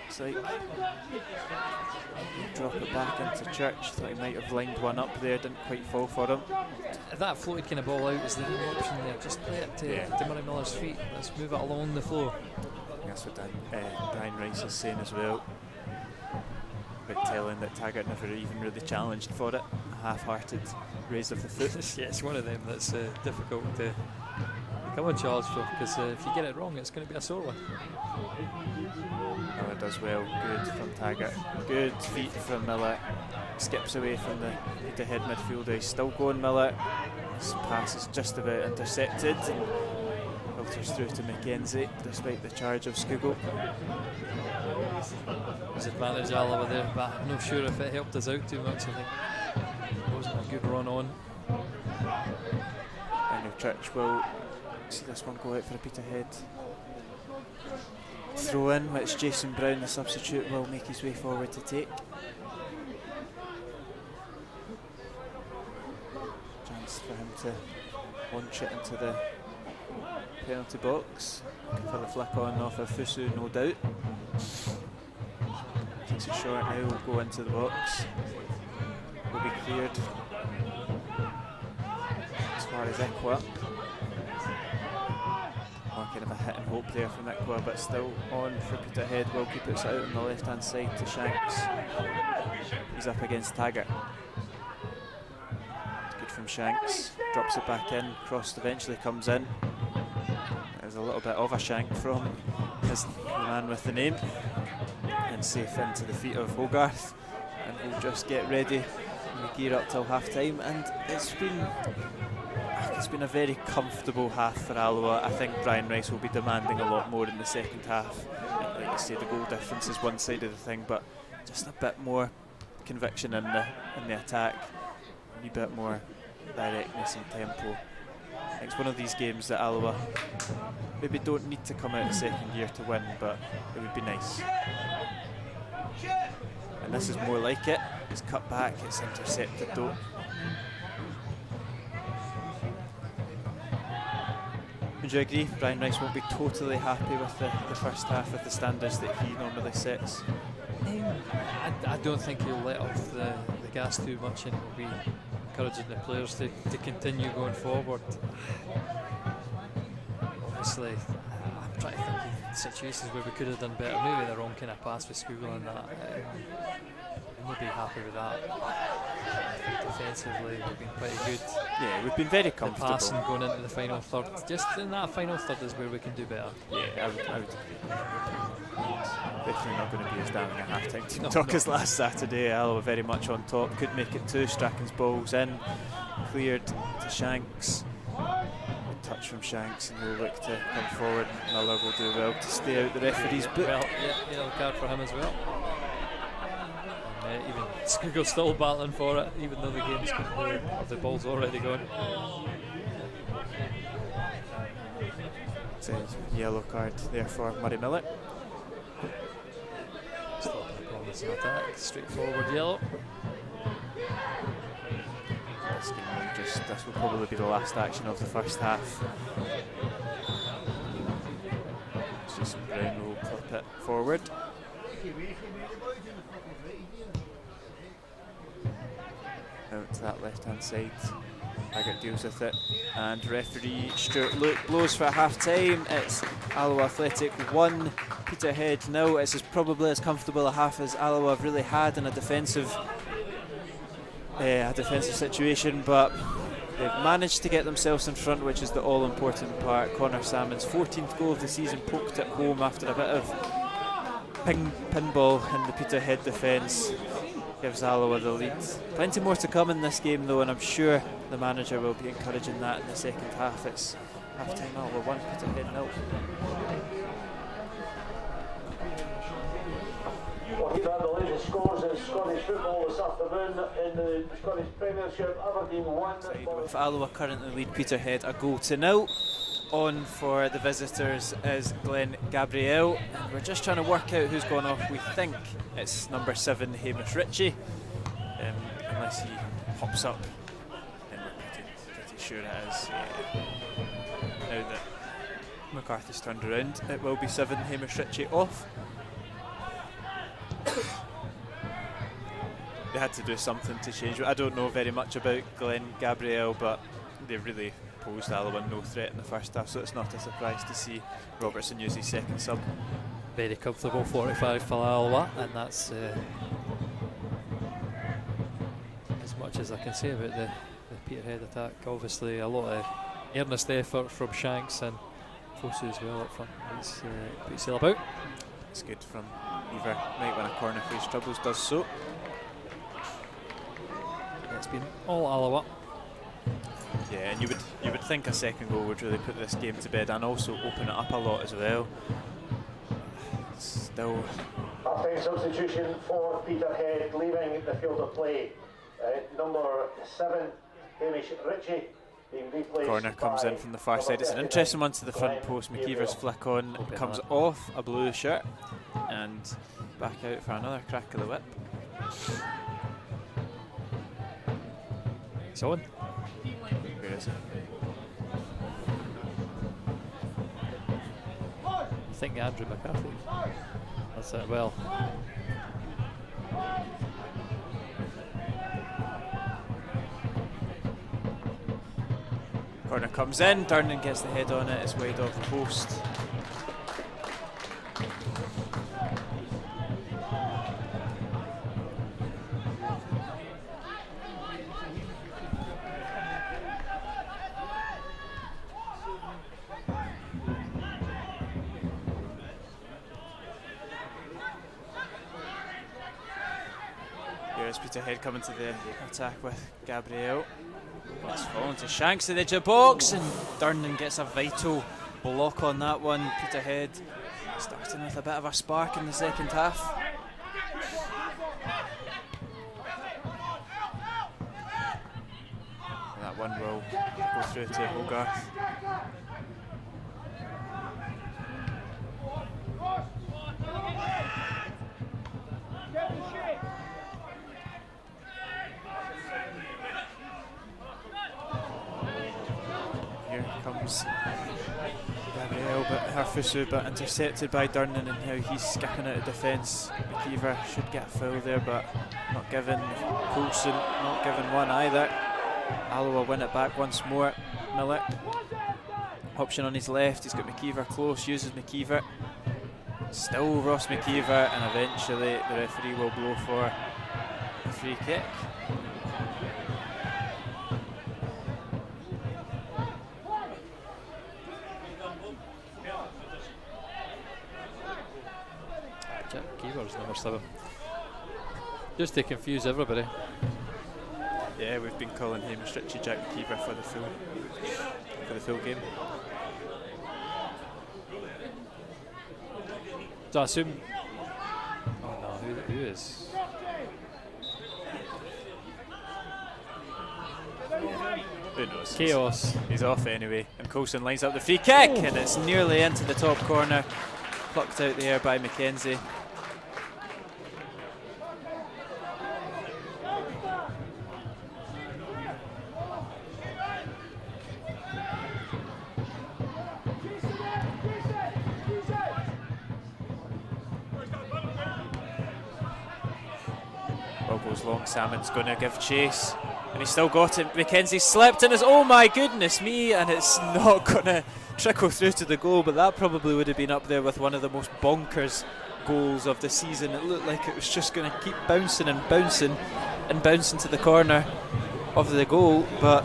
It's like drop it back into Church. Thought he might have lined one up there, didn't quite fall for him. That floated kind of ball out is the option there. Just play it to Murray Miller's feet. Let's move it along the floor. That's what Brian Rice is saying as well. But telling that Taggart never even really challenged for it. A half-hearted raise of the foot. Yeah, it's one of them that's difficult to come on charge for, because if you get it wrong, it's going to be a sore one. Miller does well, good from Taggart. Good feet from Miller. Skips away from the head midfielder. He's still going, Miller. His pass is just about intercepted. Filters through to Mackenzie, despite the charge of Scougall. There's advantage Alloa there, but I'm not sure if it helped us out too much. I think it wasn't a good run on. Daniel Church will see this one go out for a Peterhead throw in, which Jason Brown, the substitute, will make his way forward to take. Chance for him to launch it into the penalty box. For the flick on off of Fusu, no doubt. Takes it short now, will go into the box. Will be cleared as far as Equa. More kind of a hit and hope there from Equa, but still on for Peterhead. Wilkie puts it out on the left hand side to Shanks. He's up against Taggart. Good from Shanks. Drops it back in. Cross eventually comes in. There's a little bit of a shank from the man with the name. And safe into the feet of Hogarth. And we'll just get ready and gear up till half time. And it's been a it's been a very comfortable half for Alloa. I think Brian Rice will be demanding a lot more in the second half. And like you say, the goal difference is one side of the thing, but just a bit more conviction in the attack, a wee bit more directness and tempo. I think it's one of these games that Alloa maybe don't need to come out of second gear to win, but it would be nice. And this is more like it. It's cut back, it's intercepted though. Would you agree Brian Rice won't be totally happy with the first half with the standards that he normally sets? I don't think he'll let off the gas too much, and will be encouraging the players to continue going forward. Obviously, I'm trying to think of situations where we could have done better. Maybe the wrong kind of pass with Scougal and that. I'm not be happy with that. I think defensively we've been pretty good. Yeah, we've been very The comfortable. passing going into the final third, just in that final third is where we can do better. Yeah, I would. Definitely not going to be as damning a half-time team No, talk no. as last Saturday. Alloa very much on top. Could make it two. Strachan's ball's in, cleared to Shanks. Good touch from Shanks, and we'll look to come forward. Miller will do well to stay out the referee's boot. Well, yeah, yellow card for him as well. And even Scougal's still battling for it, even though the game's completed, or the ball's already gone. It's a yellow card there for Murray Miller. Still a promising attack, straightforward yellow. This will probably be the last action of the first half. Jason Brown will clip it forward. Out to that left hand side. Taggart deals with it, and referee Stuart Luke blows for half time. It's Alloa Athletic 1, Peterhead 0. It's probably as comfortable a half as Alloa have really had in a defensive situation, but they've managed to get themselves in front, which is the all important part. Connor Salmon's 14th goal of the season, poked it home after a bit of pinball in the Peterhead defence. Gives Alloa the lead. Plenty more to come in this game though, and I'm sure the manager will be encouraging that in the second half. It's half time Alloa 1, Peterhead 0. Well, here are the latest scores in Scottish football this afternoon in the Scottish Premiership. Aberdeen 1. With Alloa currently lead Peterhead a goal to 0. On for the visitors is Glenn Gabriel, and we're just trying to work out who's gone off. We think it's number 7, Hamish Ritchie, unless he pops up, then we're pretty sure it is. Now that McCarthy's turned around, it will be 7, Hamish Ritchie off. They had to do something to change. I don't know very much about Glenn Gabriel, but they really posed Alloa no threat in the first half, so it's not a surprise to see Robertson use his second sub. Very comfortable 45 for Alloa, and that's as much as I can say about the Peterhead attack. Obviously a lot of earnest effort from Shanks and Fosu as well up front. He's put himself about. It's good from Weaver. Might win a corner face troubles, does so. It's been all Alloa. Yeah, and you would think a second goal would really put this game to bed and also open it up a lot as well. Still. Half-time substitution for Peterhead, leaving the field of play. Number 7, Hamish Ritchie, being replaced. Corner comes in from the far side. It's an interesting one to the front post. McKeever's flick on, comes off a blue shirt and back out for another crack of the whip. It's on. Where is he? I think Andrew McCarthy. That's it. Well, Corner comes in, Durnan gets the head on it, it's wide off the post. That's Peterhead coming to the attack with Gabriel. It's fallen to Shanks at the edge of the box, and Durnan gets a vital block on that one. Peterhead starting with a bit of a spark in the second half. That one will go through to Hogarth. Here comes Gabriel, but Harfusu, but intercepted by Durnan, and now he's skipping out of defence. McKeever should get a foul there, but not given. Coulson not given one either. Alloa win it back once more. Miller, option on his left, he's got McKeever close, uses McKeever. Still Ross McKeever, and eventually the referee will blow for a free kick. Jack McKeever's number 7. Just to confuse everybody. Yeah, we've been calling him Ritchie Jack McKeever for the full game. So I assume. Oh no, who is? Who knows? Chaos. He's off anyway, and Coulson lines up the free kick, and it's nearly into the top corner. Plucked out there by Mackenzie. Ball goes long, Salmon's going to give chase, and he's still got it. Mackenzie slipped and is, oh my goodness me, and it's not going to trickle through to the goal, but that probably would have been up there with one of the most bonkers goals of the season. It looked like it was just going to keep bouncing and bouncing and bouncing to the corner of the goal, but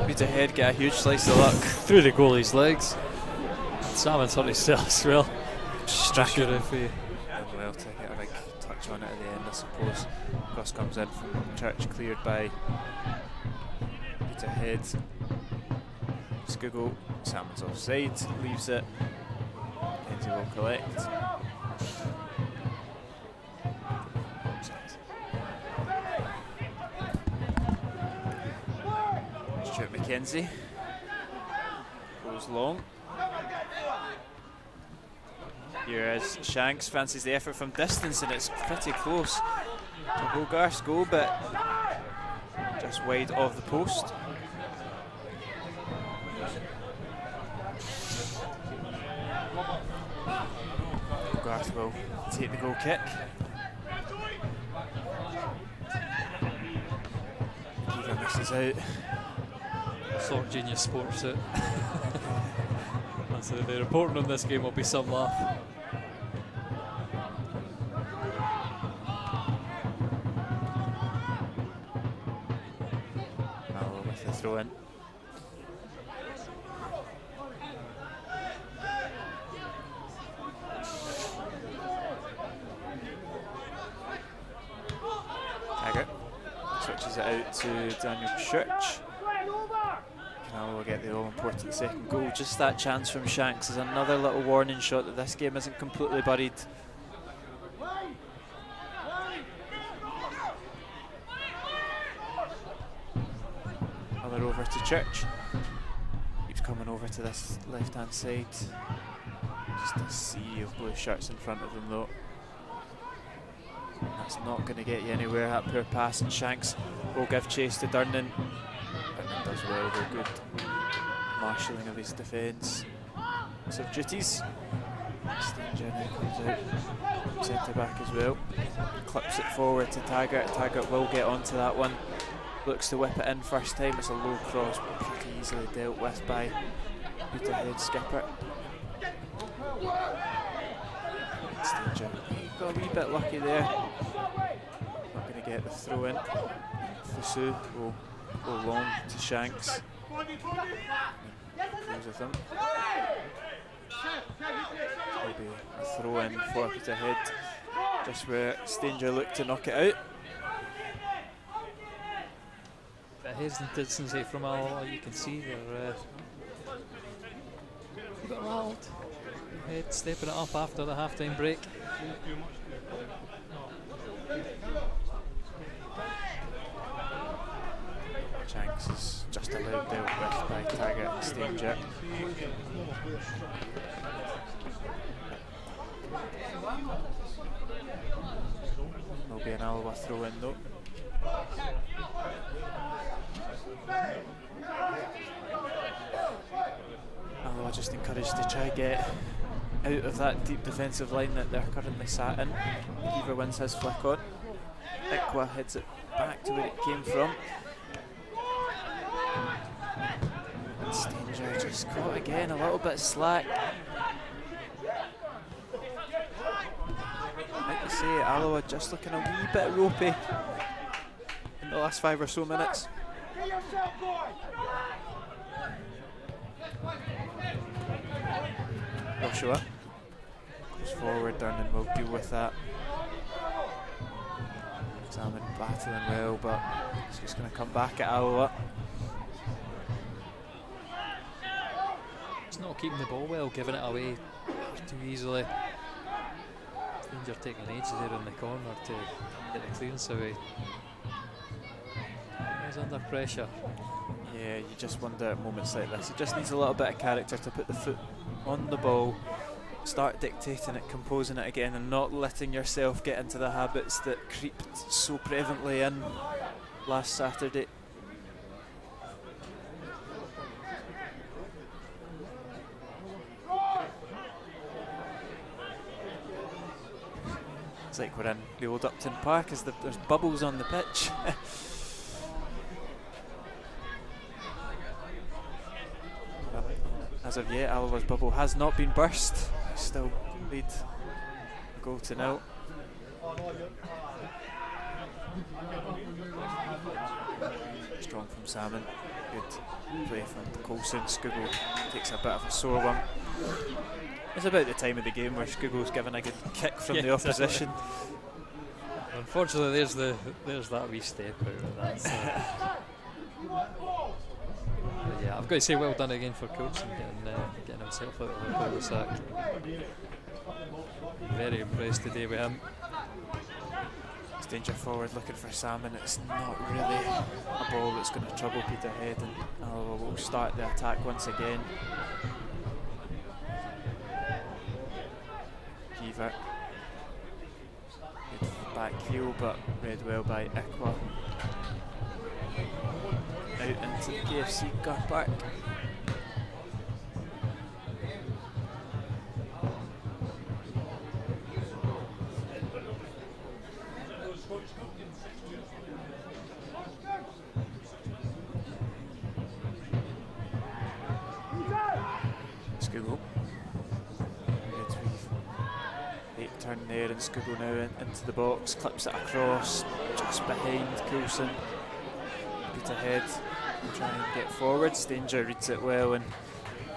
Peterhead get a huge slice of luck. Through the goalie's legs. Salmon's on his cell as well. Strachan. Sure if he Well, to get a big touch on it at the end, I suppose. Cross comes in from Church, cleared by Peterhead. Skugel, Salmon's offside, leaves it. Kenzie will collect. Stuart McKenzie goes long. Here as Shanks fancies the effort from distance, and it's pretty close to Hogarth's goal, but just wide of the post. Hogarth will take the goal kick. Keeper misses out. Sort Genius Sports it. So the reporting on this game will be some laugh. Mallow with the throw in. Taggart switches it out to Daniel Church. Canal will get the all-important second goal. Just that chance from Shanks is another little warning shot that this game isn't completely buried. Another over to Church. Keeps coming over to this left-hand side. Just a sea of blue shirts in front of them though. That's not going to get you anywhere, that poor pass, and Shanks will give chase to Durnan. Durnan does well, though, good marshalling of his defence. Of duties. Stanger now comes out, centre back as well. Clips it forward to Taggart. Taggart will get onto that one. Looks to whip it in first time. It's a low cross, but pretty easily dealt with by Peterhead skipper. Stanger got a wee bit lucky there. Not going to get the throw in. Fusu will go long to Shanks. Goes with him. Maybe a throw in for Peterhead. Just where Stanger looked to knock it out. Bit of hesitancy from Alloa, you can see they're a bit rattled. Head stepping it up after the half-time break. Shanks is just about dealt with by Taggart and Stanger. There'll be an Alloa throw in though. Alloa just encouraged to try get out of that deep defensive line that they're currently sat in. Beaver wins his flick on. Ikwa heads it back to where it came from. And Stanger just caught again, a little bit slack. Like you say, Alloa just looking a wee bit ropey in the last 5 or so minutes. Joshua goes forward, Durnan will deal with that. Salmon battling well, but it's just going to come back at Alloa. It's not keeping the ball well, giving it away too easily. Stanger taking ages there in the corner to get the clearance away. He's under pressure. Yeah, you just wonder at moments like this. He just needs a little bit of character to put the foot on the ball, start dictating it, composing it again, and not letting yourself get into the habits that creeped so prevalently in last Saturday. It's like we're in the old Upton Park as there's bubbles on the pitch. As of yet, Alloa's bubble has not been burst. Still lead a goal to nil. Strong from Salmon. Good play from Coulson. Skugel takes a bit of a sore one. It's about the time of the game where Skugel's given a good kick from the opposition. Exactly. Unfortunately, there's that wee step out of that. So. But yeah, I've got to say well done again for Coulson getting himself out of the cul-de-sac. Very impressed today with him. Stanger forward looking for Salmon. It's not really a ball that's going to trouble Peterhead, and Alloa will start the attack once again. Beaver. Good back heel, but read well by Ikwa. Out into the KFC car park. Skugel. Late turn there, and Skugel now into the box, clips it across, just behind Coulson. Peterhead trying to get forward. Stanger reads it well and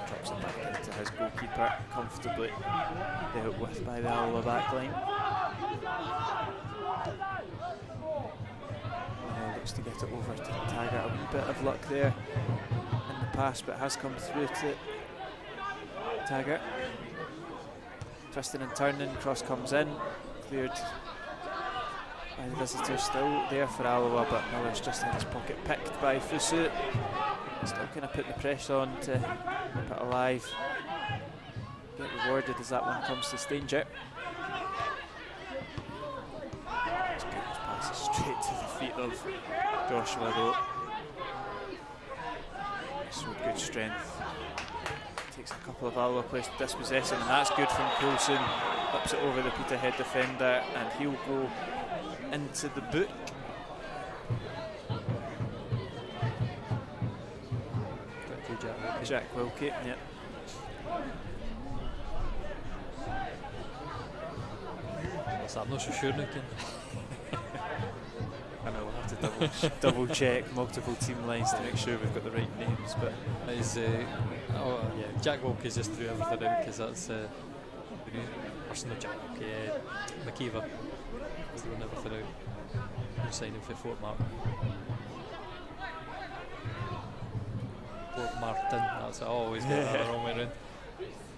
drops it back into his goalkeeper, comfortably dealt with by the Alloa backline. Looks to get it over to Taggart. A wee bit of luck there in the pass, but has come through to Taggart. Twisting and turning, cross comes in, cleared by the visitor. Still there for Alloa, but Miller's just in his pocket, picked by Fusu. Still kind of put the pressure on to keep it alive. Get rewarded as that one comes to Stanger. Passes straight to the feet of Joshua though. So good strength. Takes a couple of Alloa players to dispossess him, and that's good from Coulson. Flips it over the Peterhead defender, and he'll go into the boot. Jack Wilkie, yep. I'm not so sure now, Ken. I know, we'll have to double check multiple team lines to make sure we've got the right names, but Jack Wilkie's just threw everything out because that's not Jack Wilkie, McKeever. They were never through. Good signing for Fort Martin. Fort Martin, that's it. I always get that the wrong way round.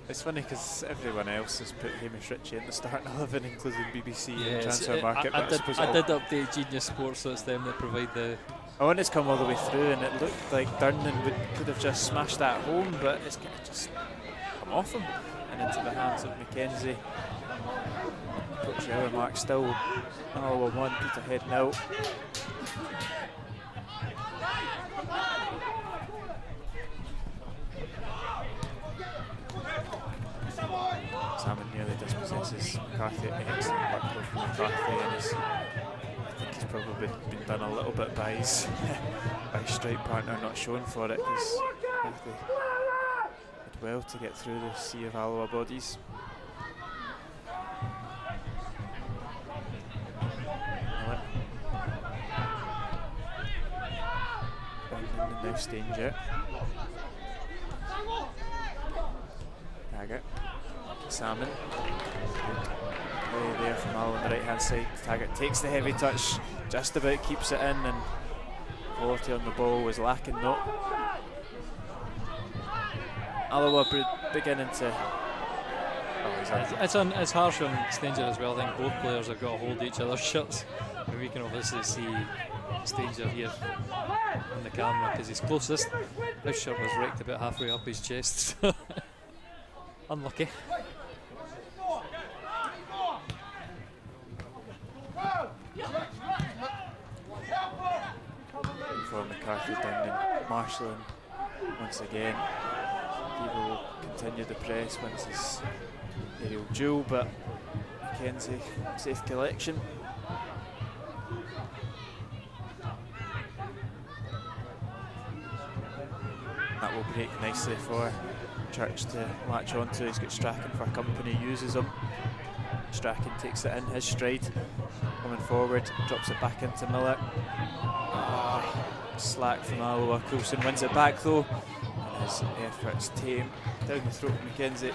It's funny because everyone else has put Hamish Ritchie in the starting 11, including BBC and Yes, Transfer Market. I did update Genius Sports, so it's them that provide the. I wanted to come all the way through, and it looked like Durnan could have just smashed that home, but it's kind of just come off him and into the hands of Mackenzie. Coach the hour mark still Alloa 1, Peterhead 0. Salmon nearly dispossesses McCarthy. Excellent work from McCarthy, and I think he's probably been done a little bit by his strike partner not showing for it, because McCarthy did well to get through the sea of Alloa bodies. And now Stanger. Taggart. Salmon. Play there from Alloa on the right hand side. Taggart takes the heavy touch, just about keeps it in, and quality on the ball was lacking. No. Alloa beginning to. It's harsh on Stanger as well. I think both players have got to hold each other's shirts. And we can obviously see Stanger here on the camera because he's closest. His shirt was wrecked about halfway up his chest. Unlucky. For McCarthy down and marshalling once again. He will continue the press once his aerial duel, but Mackenzie safe collection. That will break nicely for Church to latch onto. He's got Strachan for company, uses him. Strachan takes it in his stride, coming forward, drops it back into Miller. Slack from Alloa. Coulson wins it back though, and his efforts tame down the throat of Mackenzie.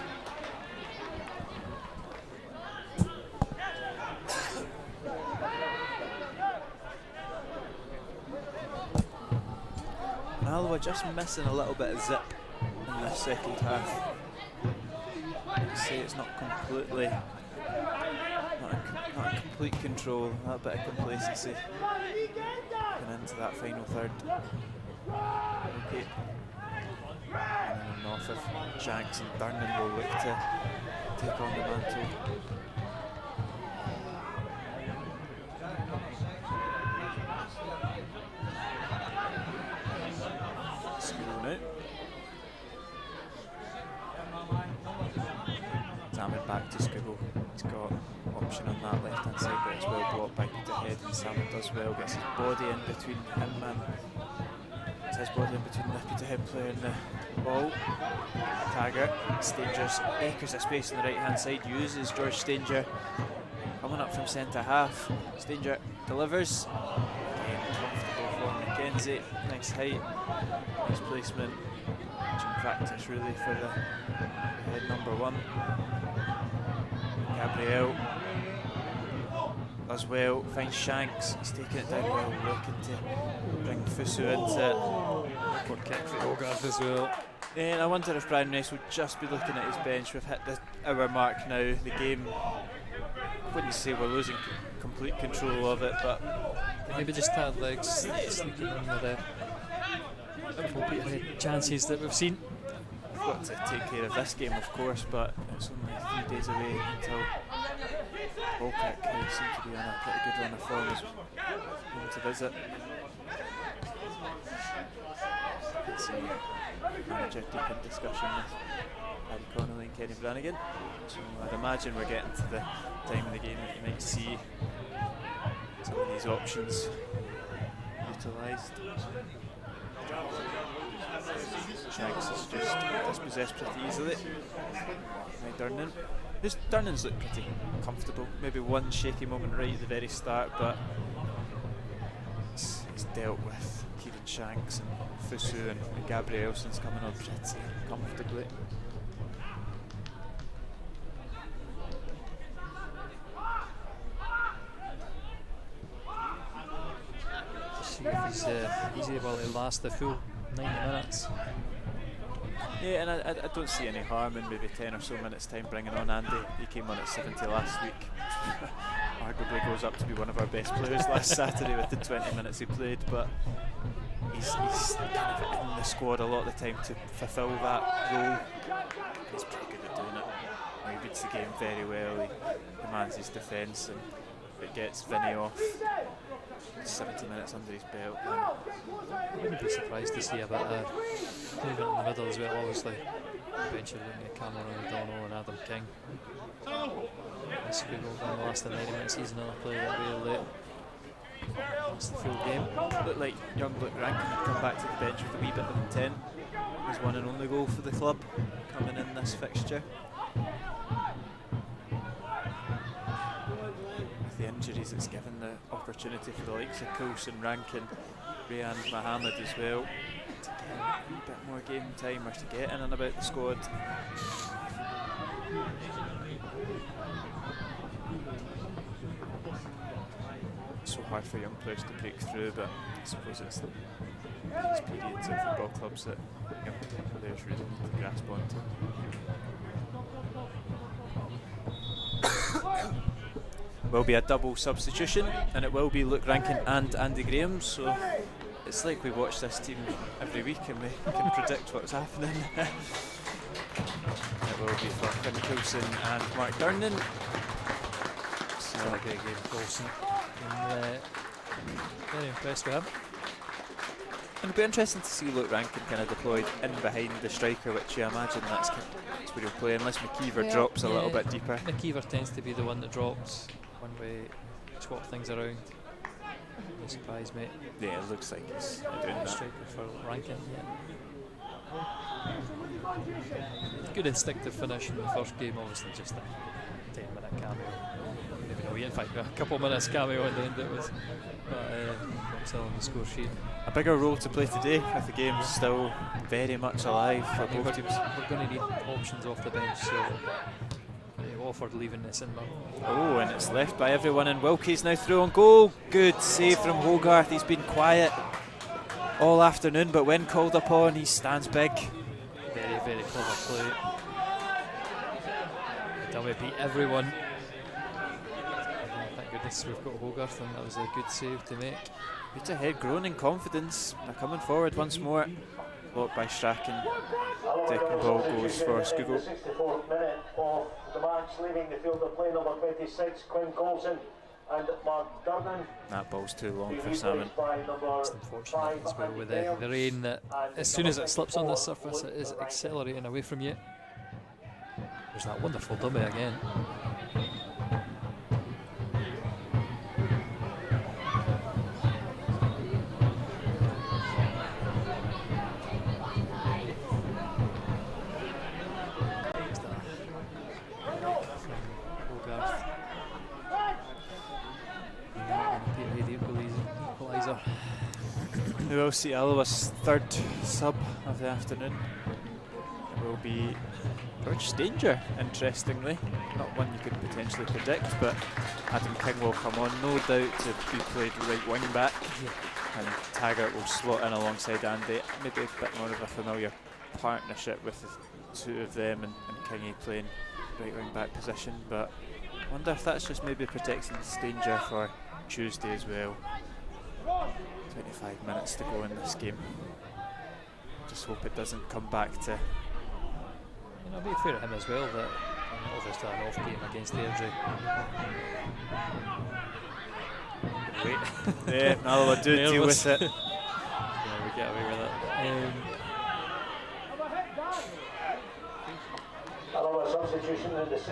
Alloa just missing a little bit of zip in this second half. I'd say it's not completely, not in complete control. A little bit of complacency going into that final third. Okay. And then north of Shanks and Durnan will look to take on the mantle. Salmon back to Skibble. He's got option on that left hand side, but it's well blocked by Peterhead, and Salmon does well, gets his body in between him and his body in between the Peterhead player and the ball. Taggart, Stanger's acres of space on the right hand side, uses George Stanger coming up from centre half. Stanger delivers. Again, comfortable for Mackenzie. Nice height, nice placement. Practice really for the head number one. Gabriel does well, finds Shanks, he's taking it down well, looking to bring Fusu into it. Good kick for Hogarth as well. And I wonder if Brian Ness would just be looking at his bench. We've hit the hour mark now. The game, I wouldn't say we're losing complete control of it, but maybe just tired legs sneaking in with the appropriate chances that we've seen. We've got to take care of this game, of course, but it's only 3 days away until Baltic, who seem to be on a pretty good run of form, is home to visit. Let's see, manager deep in discussion with Paddy Connolly and Kenny Brannigan. So I'd imagine we're getting to the time of the game that you might see some of these options utilised. Shanks is just dispossessed pretty easily by Durnan. Durnan's looked pretty comfortable. Maybe one shaky moment right at the very start, but he's dealt with Kieran Shanks and Fusu and Gabrielson's coming on pretty comfortably. He's able to last the full 90 minutes. Yeah, and I don't see any harm in maybe 10 or so minutes time bringing on Andy. He came on at 70 last week. Arguably goes up to be one of our best players last Saturday with the 20 minutes he played, but he's kind of in the squad a lot of the time to fulfil that role. He's pretty good at doing it. He reads the game very well, he demands his defence, and if it gets Vinny off 70 minutes under his belt, then I wouldn't be surprised to see a bit of movement in the middle as well, obviously. Eventually looking at Cameron O'Donnell and Adam King. This will go down the last 90 minutes season, another player that really late. That's the full game. looked like young Luke Rankin had come back to the bench with a wee bit of intent. His one and only goal for the club coming in this fixture. With the injuries, it's given the opportunity for the likes of Coulson, Rankin, Rayan Mohammed as well to get a wee bit more game time or to get in and about the squad. It's so hard for young players to break through, but I suppose it's these periods of football clubs that young players really need to grasp onto. Will be a double substitution, and it will be Luke Rankin and Andy Graham, so it's like we watch this team every week and we can predict what's happening. It will be for Finn Coulson and Mark Durnan. Still a great game, Coulson. Very impressed with him. And it'll be interesting to see Luke Rankin kind of deployed in behind the striker, which I imagine that's where he'll play, unless McKeever drops a little bit deeper. McKeever tends to be the one that drops when we swap things around. No surprise, mate. Yeah, it looks like he's doing that. Striker for Rankin, yeah. Good instinctive finish in the first game, obviously just a 10-minute cameo. Maybe no, in fact, a couple of minutes cameo at the end it was. But still on the score sheet. A bigger role to play today, with the game still very much alive for both teams. We're going to need options off the bench, so Watford leaving this in. Oh, and it's left by everyone, and Wilkie's now through on goal. Good save from Hogarth. He's been quiet all afternoon, but when called upon, he stands big. Very, very clever play. Dummy beat everyone. Thank goodness we've got Hogarth, and that was a good save to make. Peterhead growing in confidence. They're coming forward once more. Blocked by Strachan. Second ball goes for Skugel. 64th minute of the match, leaving the field of play number 26, Quinn Coulson and Mark Durnan. That ball's too long for Salmon. It's unfortunate as well with the rain that as soon as it slips on the surface it is accelerating away from you. There's that wonderful dummy again. We will see Alloa's third sub of the afternoon. It will be George Stanger, interestingly. Not one you could potentially predict, but Adam King will come on, no doubt, to be played right wing back. And Taggart will slot in alongside Andy. Maybe a bit more of a familiar partnership with the two of them and Kingy playing right wing back position. But I wonder if that's just maybe protecting Stanger for Tuesday as well. 25 minutes to go in this game. Just hope it doesn't come back to. It'll be fair to him as well that obviously an off game against Airdrie. Wait. Yeah, Alloa do deal with it. Yeah, we get away with it.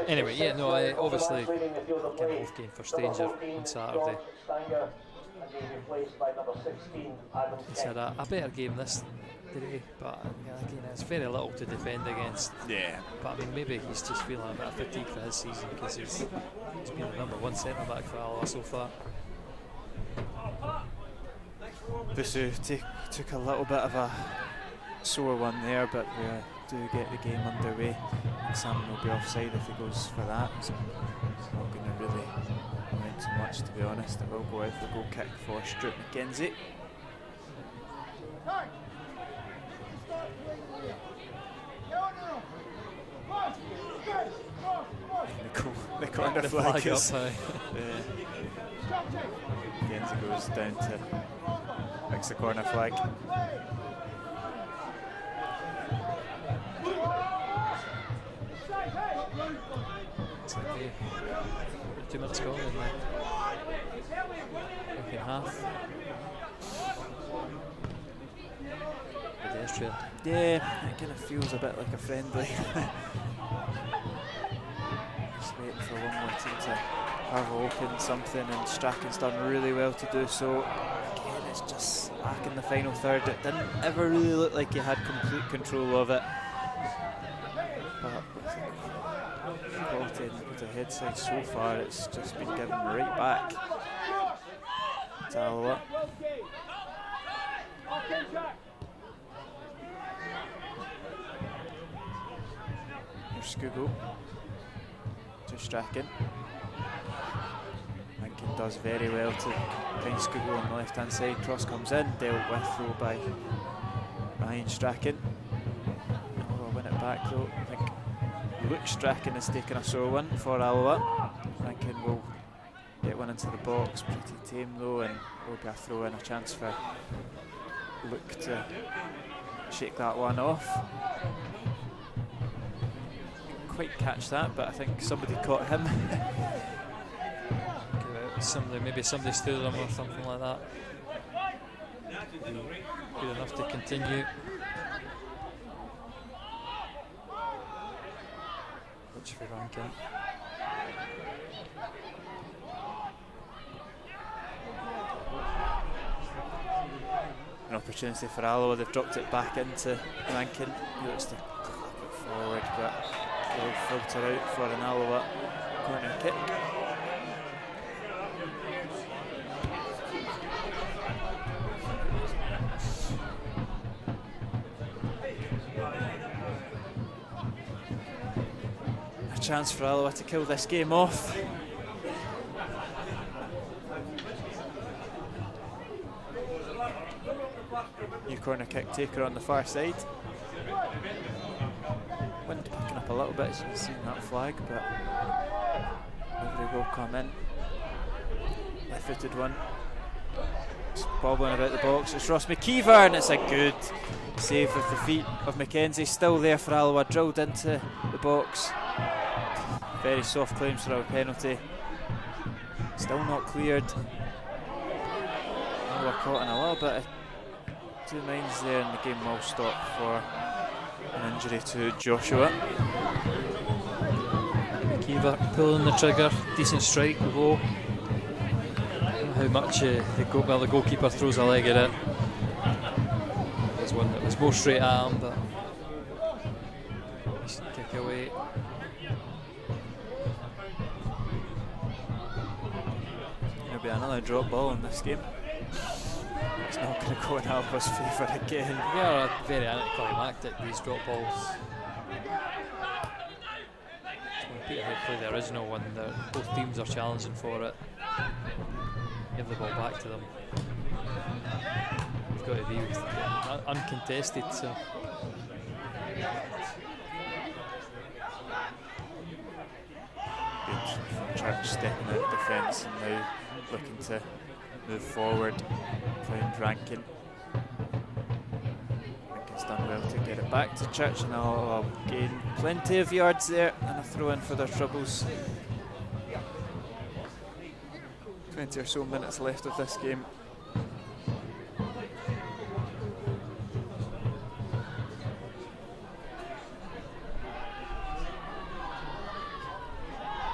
Anyway, yeah, no, I obviously get an off game for Stanger on Saturday. He's had a better game this today, but again, it's very little to defend against. Yeah. But I mean, maybe he's just feeling a bit of fatigue for his season because he's been the number one centre back for Alloa so far. Busu took a little bit of a sore one there, but we do get the game underway. Salmon will be offside if he goes for that. So it's not going to really amount to much, to be honest. It will go out the goal kick for Stuart McKenzie. the corner The flag flag is. up high. Mackenzie goes down to fix the corner flag. It's okay. 2 minutes gone in the second half. Pedestrian. Yeah, it kind of feels a bit like a friendly. Just waiting for one more team to have open something, and Strachan's done really well to do so. Again, it's just back in the final third. It didn't ever really look like he had complete control of it. But with the quality in the head side so far, it's just been given right back to Alloa. Here's Scugo to Strachan. Rankin does very well to find Scugo on the left hand side. Cross comes in, dealt with though by Ryan Strachan. Alloa win it back though. I think Luke Strachan has taken a sore one for Alloa. Rankin will get one into the box, pretty tame though, and will be a throw in, a chance for Luke to shake that one off. Quite catch that, but I think somebody caught him. Maybe somebody stood him or something like that. Good enough to continue. Which for Rankin. An opportunity for Alloa. They've dropped it back into Rankin. He looks to clap it forward, but will filter out for an Alloa corner kick. A chance for Alloa to kill this game off. New corner kick taker on the far side. Wind picking up a little bit as you can see in that flag, but nobody will come in. Left-footed one. It's bobbling about the box. It's Ross McKeever, and it's a good save with the feet of Mackenzie. Still there for Alloa, drilled into the box. Very soft claims for our penalty. Still not cleared. Alloa caught in a little bit of two minds there, and the game will stop for an injury to Joshua. McKeever pulling the trigger, decent strike, low. How much the goalkeeper throws a leg at it. There's one that was more straight at him, but he's kick away. There'll be another drop ball in this game. It's not going to go in Alba's favour again. They are very anticlimactic, these drop balls. When Peterhead play the original one, both teams are challenging for it. Give the ball back to them. You've got to be uncontested, so. Church stepping out defence and now looking to move forward. Found Rankin. Rankin's done well to get it back to Church, and I'll gain plenty of yards there and a throw in for their troubles. 20 or so minutes left of this game.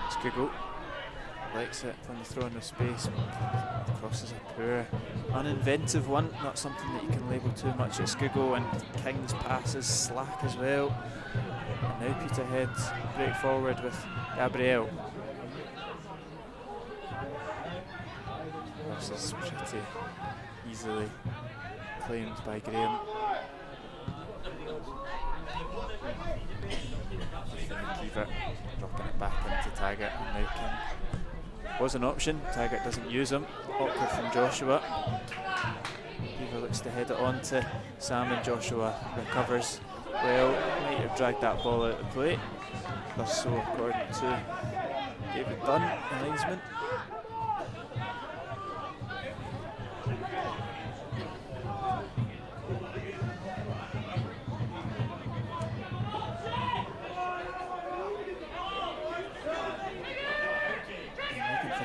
Scugo likes it when they throw in the space. The crosses are poor, uninventive one, not something that you can label too much at Scugo, and King's pass is slack as well. And now Peterhead break forward with Gabriel. This is pretty easily claimed by Graham. McKeever dropping it back into Taggart, and now King was an option. Taggart doesn't use him. Awkward from Joshua. McKeever looks to head it on to Sam, and Joshua recovers well. Might have dragged that ball out of play. Thus so according to David Dunn, the linesman.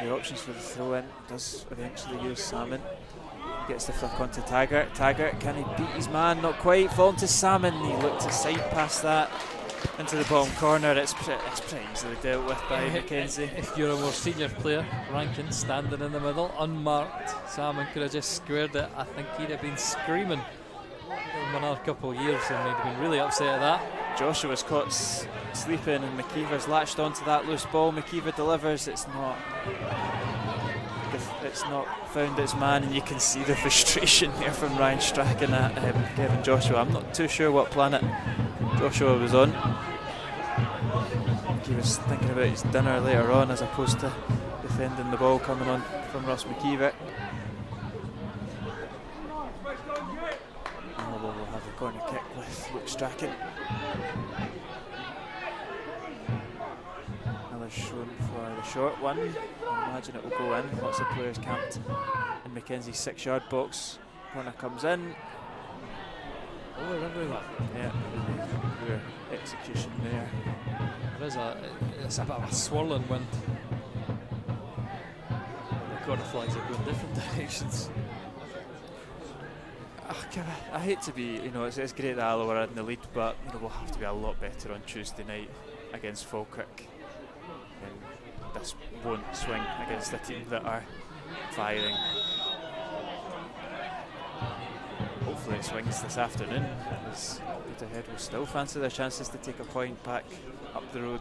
The options for the throw-in, does eventually use Salmon. Gets the flick onto Taggart. Taggart, can he beat his man? Not quite. Falling to Salmon. He looked to side past that into the bottom corner. It's pretty easily dealt with by McKenzie. If you're a more senior player, Rankin standing in the middle, unmarked, Salmon could have just squared it. I think he'd have been screaming in another couple of years, and he'd have been really upset at that. Joshua's caught sleeping, and McKeever's latched onto that loose ball. McKeever delivers. It's not found its man, and you can see the frustration there from Ryan Strachan at Kevin Joshua. I'm not too sure what planet Joshua was on. He was thinking about his dinner later on as opposed to defending the ball coming on from Ross McKeever. We'll have a corner kick with Luke Strachan. Another shown for the short one. I imagine it will go in. Lots of players camped in Mackenzie's 6-yard box. Corner comes in. Oh, lovely that. Yeah, poor execution there. It's a bit of a swirling wind. The corner flags are going different directions. I hate to be, it's great that Alloa are in the lead, but we'll have to be a lot better on Tuesday night against Falkirk. And this won't swing against a team that are firing. Hopefully it swings this afternoon, because Peterhead will still fancy their chances to take a point back up the road.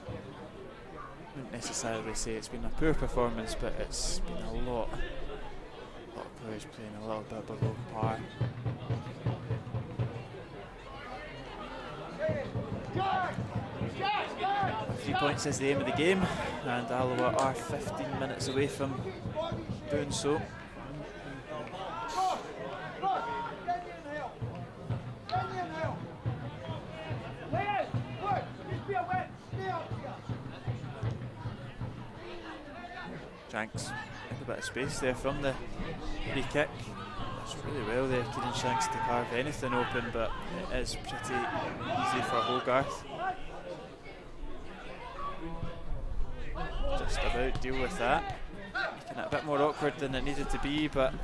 I wouldn't necessarily say it's been a poor performance, but it's been a lot of players playing a little bit below par. A 3 points is the aim of the game, and Alloa are 15 minutes away from doing so. Shanks in a bit of space there from the free kick. That's really well there, Kieran Shanks, to carve anything open, but it is pretty easy for Hogarth. Just about deal with that. Making it a bit more awkward than it needed to be, but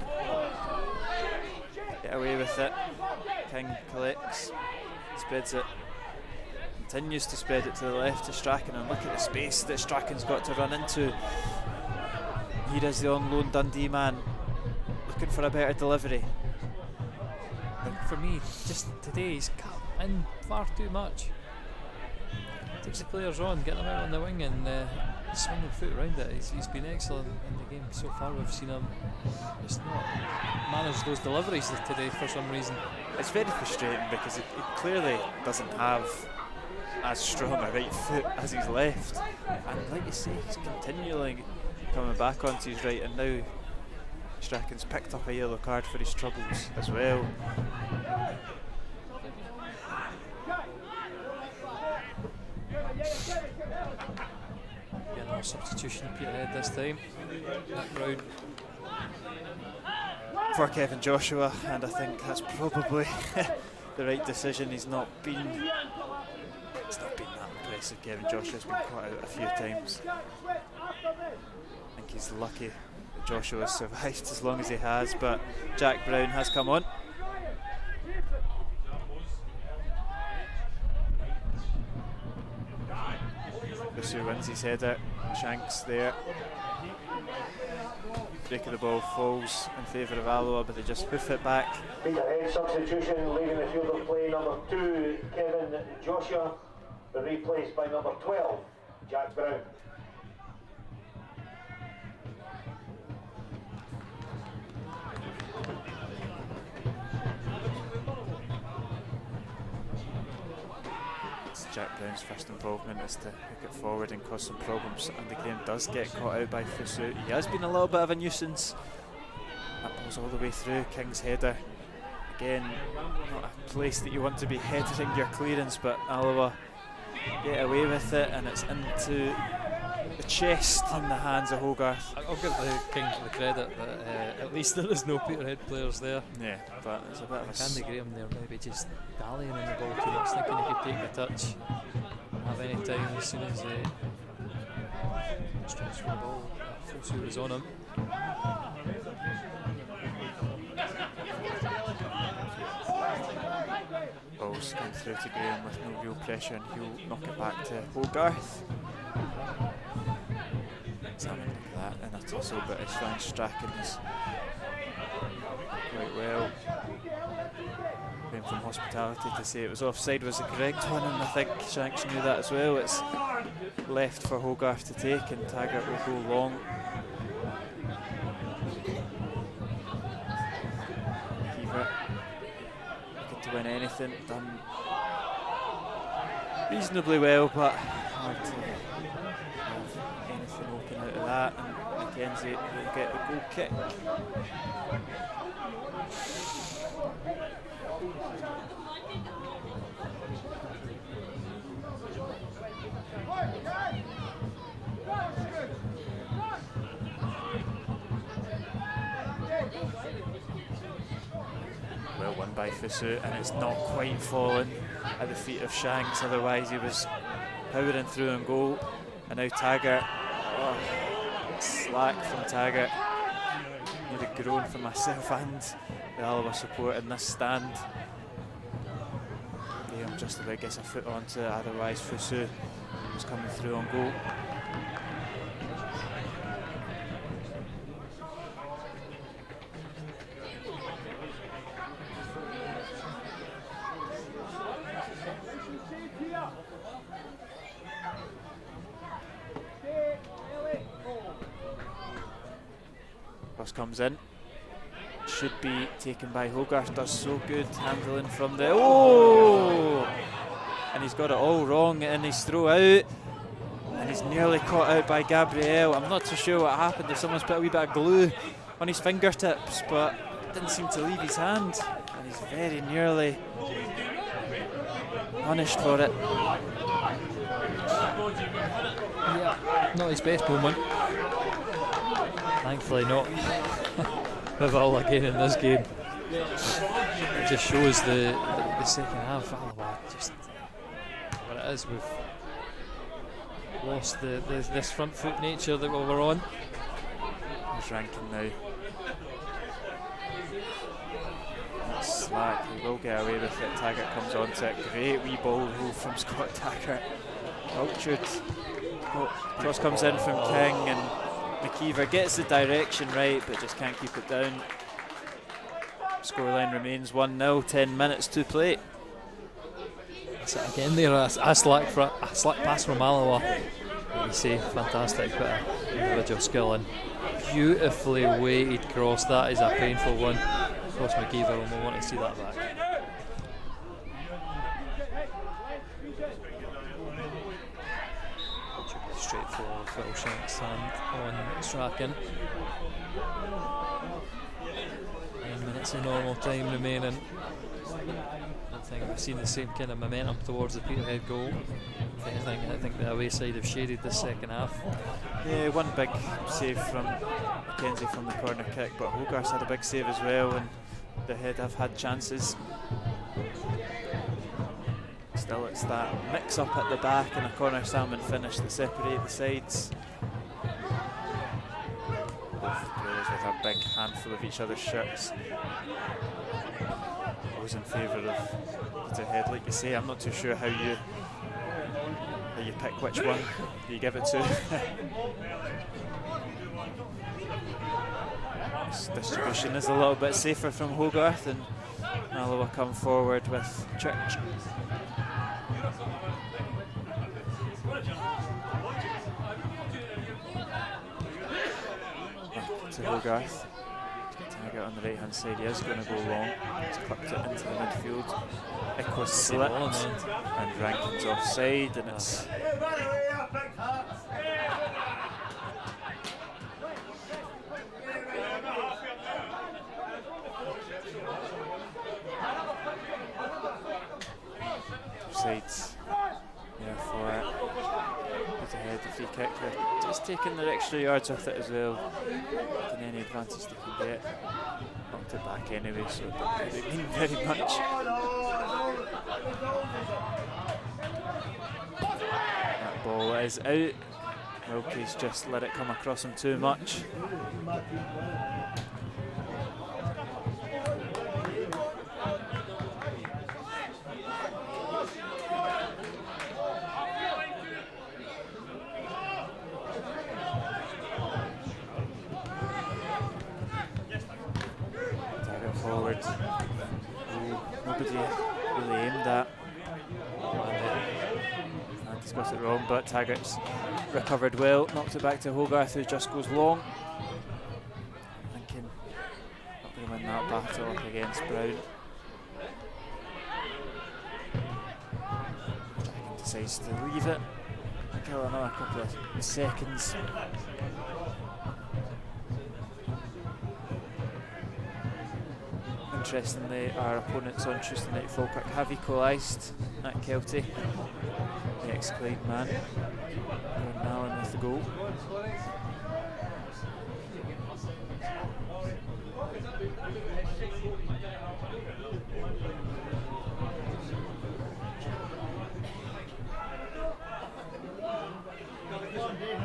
get away with it. King collects, spreads it, continues to spread it to the left to Strachan, and look at the space that Strachan's got to run into. Here is the on loan Dundee man, looking for a better delivery. I think for me, just today he's cut in far too much. Takes the players on, get them out on the wing, and swing the foot around it. He's been excellent in the game so far. We've seen him just not manage those deliveries today for some reason. It's very frustrating because he clearly doesn't have as strong a right foot as his left, and like you say, he's continually coming back onto his right, and now Strachan's picked up a yellow card for his troubles as well. No substitution Peterhead this time. Nick Brown for Kevin Joshua, and I think that's probably the right decision. It's not been that impressive. Kevin Joshua's been caught out a few times. I think he's lucky that Joshua has survived as long as he has, but Jack Brown has come on. Busu wins his header. Shanks there. Break of the ball falls in favour of Alloa, but they just hoof it back. Peterhead substitution, leaving the field of play, number 2, Kevin Joshua, replaced by number 12, Jack Brown. Jack Brown's first involvement is to hook it forward and cause some problems, and the game does get caught out by Fusu. He has been a little bit of a nuisance. That ball's all the way through. King's header again, not a place that you want to be heading your clearance, but Alloa get away with it, and it's into the chest in the hands of Hogarth. I'll give the King the credit that at least there is no Peterhead players there. Yeah, but it's a bit of a Andy Graham there maybe just dallying in the ball too much, thinking he could take the touch, have any time as soon as he stretched for the ball. Fosu was on him. Ball's come through to Graham with no real pressure, and he'll knock it back to Hogarth. Something like that in a tussle, but it's Frank Strachan is quite well. Came from hospitality to say it was offside was the correct one, and I think Shanks knew that as well. It's left for Hogarth to take, and Taggart will go long. Keeper looking to win anything, done reasonably well, but hard to have anything open out of that, and Mackenzie will get the goal kick. Well won by Fosu, and it's not quite fallen at the feet of Shanks, otherwise he was powering through and goal. And now Taggart, slack from Taggart. Need a groan for myself and the Alloa support in this stand. Graham just about gets a foot onto it, otherwise Fosu was coming through on goal. Cross comes in, should be taken by Hogarth, does so good handling from the and he's got it all wrong in his throw out, and he's nearly caught out by Gabriel. I'm not too sure what happened, if someone's put a wee bit of glue on his fingertips, but didn't seem to leave his hand, and he's very nearly punished for it. Yeah, not his best moment. Thankfully not Vival again in this game. It just shows the second half. Just what it is, we've lost this front foot nature that we were on. He's ranking now. That's slack, he will get away with it. Taggart comes on to it. Great wee ball roll from Scott Taggart. Cultured. Cross comes in from King, and McKeever gets the direction right but just can't keep it down. Scoreline remains 1-0, 10 minutes to play. So again there, a slack pass from Alloa. You say fantastic bit of individual skill and beautifully weighted cross. That is a painful one. Of course McKeever will want to see that back. Straightforward Phil Shanks hand on Strachan. 9 minutes of normal time remaining. I think we've seen the same kind of momentum towards the Peterhead goal. If anything, I think the away side have shaded the second half. Yeah, one big save from Mackenzie from the corner kick, but Hogarth had a big save as well, and the Head have had chances. Still, it's that mix up at the back and a corner salmon finish that separate the sides. Both players with a big handful of each other's shirts. Always in favour of Peterhead. Like you say, I'm not too sure how you pick which one you give it to. This distribution is a little bit safer from Hogarth, and Alloa come forward with Church. Back to Hogarth. Taggart on the right hand side, he is going to go long. He's clipped it into the midfield. Echo slipped, and Rankin's offside, and it's outside there for Peterhead. The free kick. They're just taking their extra yards with it as well. Taking any advantage they can get. Knocked it back anyway, so it doesn't really mean very much. That ball is out. Wilkie's just let it come across him too much. Target forward. Nobody really aimed at. He's got it wrong, but Taggart's recovered well, knocked it back to Hogarth, who just goes long. Thinking not going to win that battle up against Brown. Dragon decides to leave it. Kill another couple of seconds. Interestingly, our opponents on Tuesday night Falkirk have equalised at Kelty. The ex-Clyde man, Aaron Allen with the goal.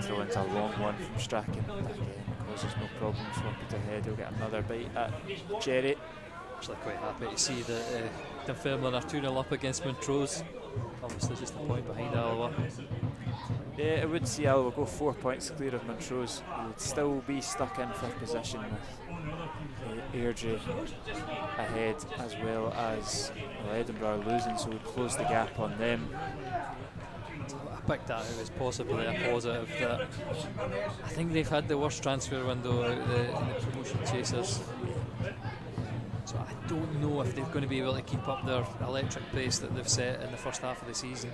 Throw into a long one from Strachan. Again, causes no problems for Peterhead. He'll get another bite at Jerry. Actually quite happy to see that Dunfermline are 2-0 up against Montrose. Obviously just a point behind Alloa. Yeah, I would see Alloa go 4 points clear of Montrose. He would still be stuck in fifth position with Airdrie ahead, as well as Edinburgh losing, so it would close the gap on them. I picked that out as possibly a positive that I think they've had the worst transfer window out in the promotion chasers. So I don't know if they're going to be able to keep up their electric pace that they've set in the first half of the season.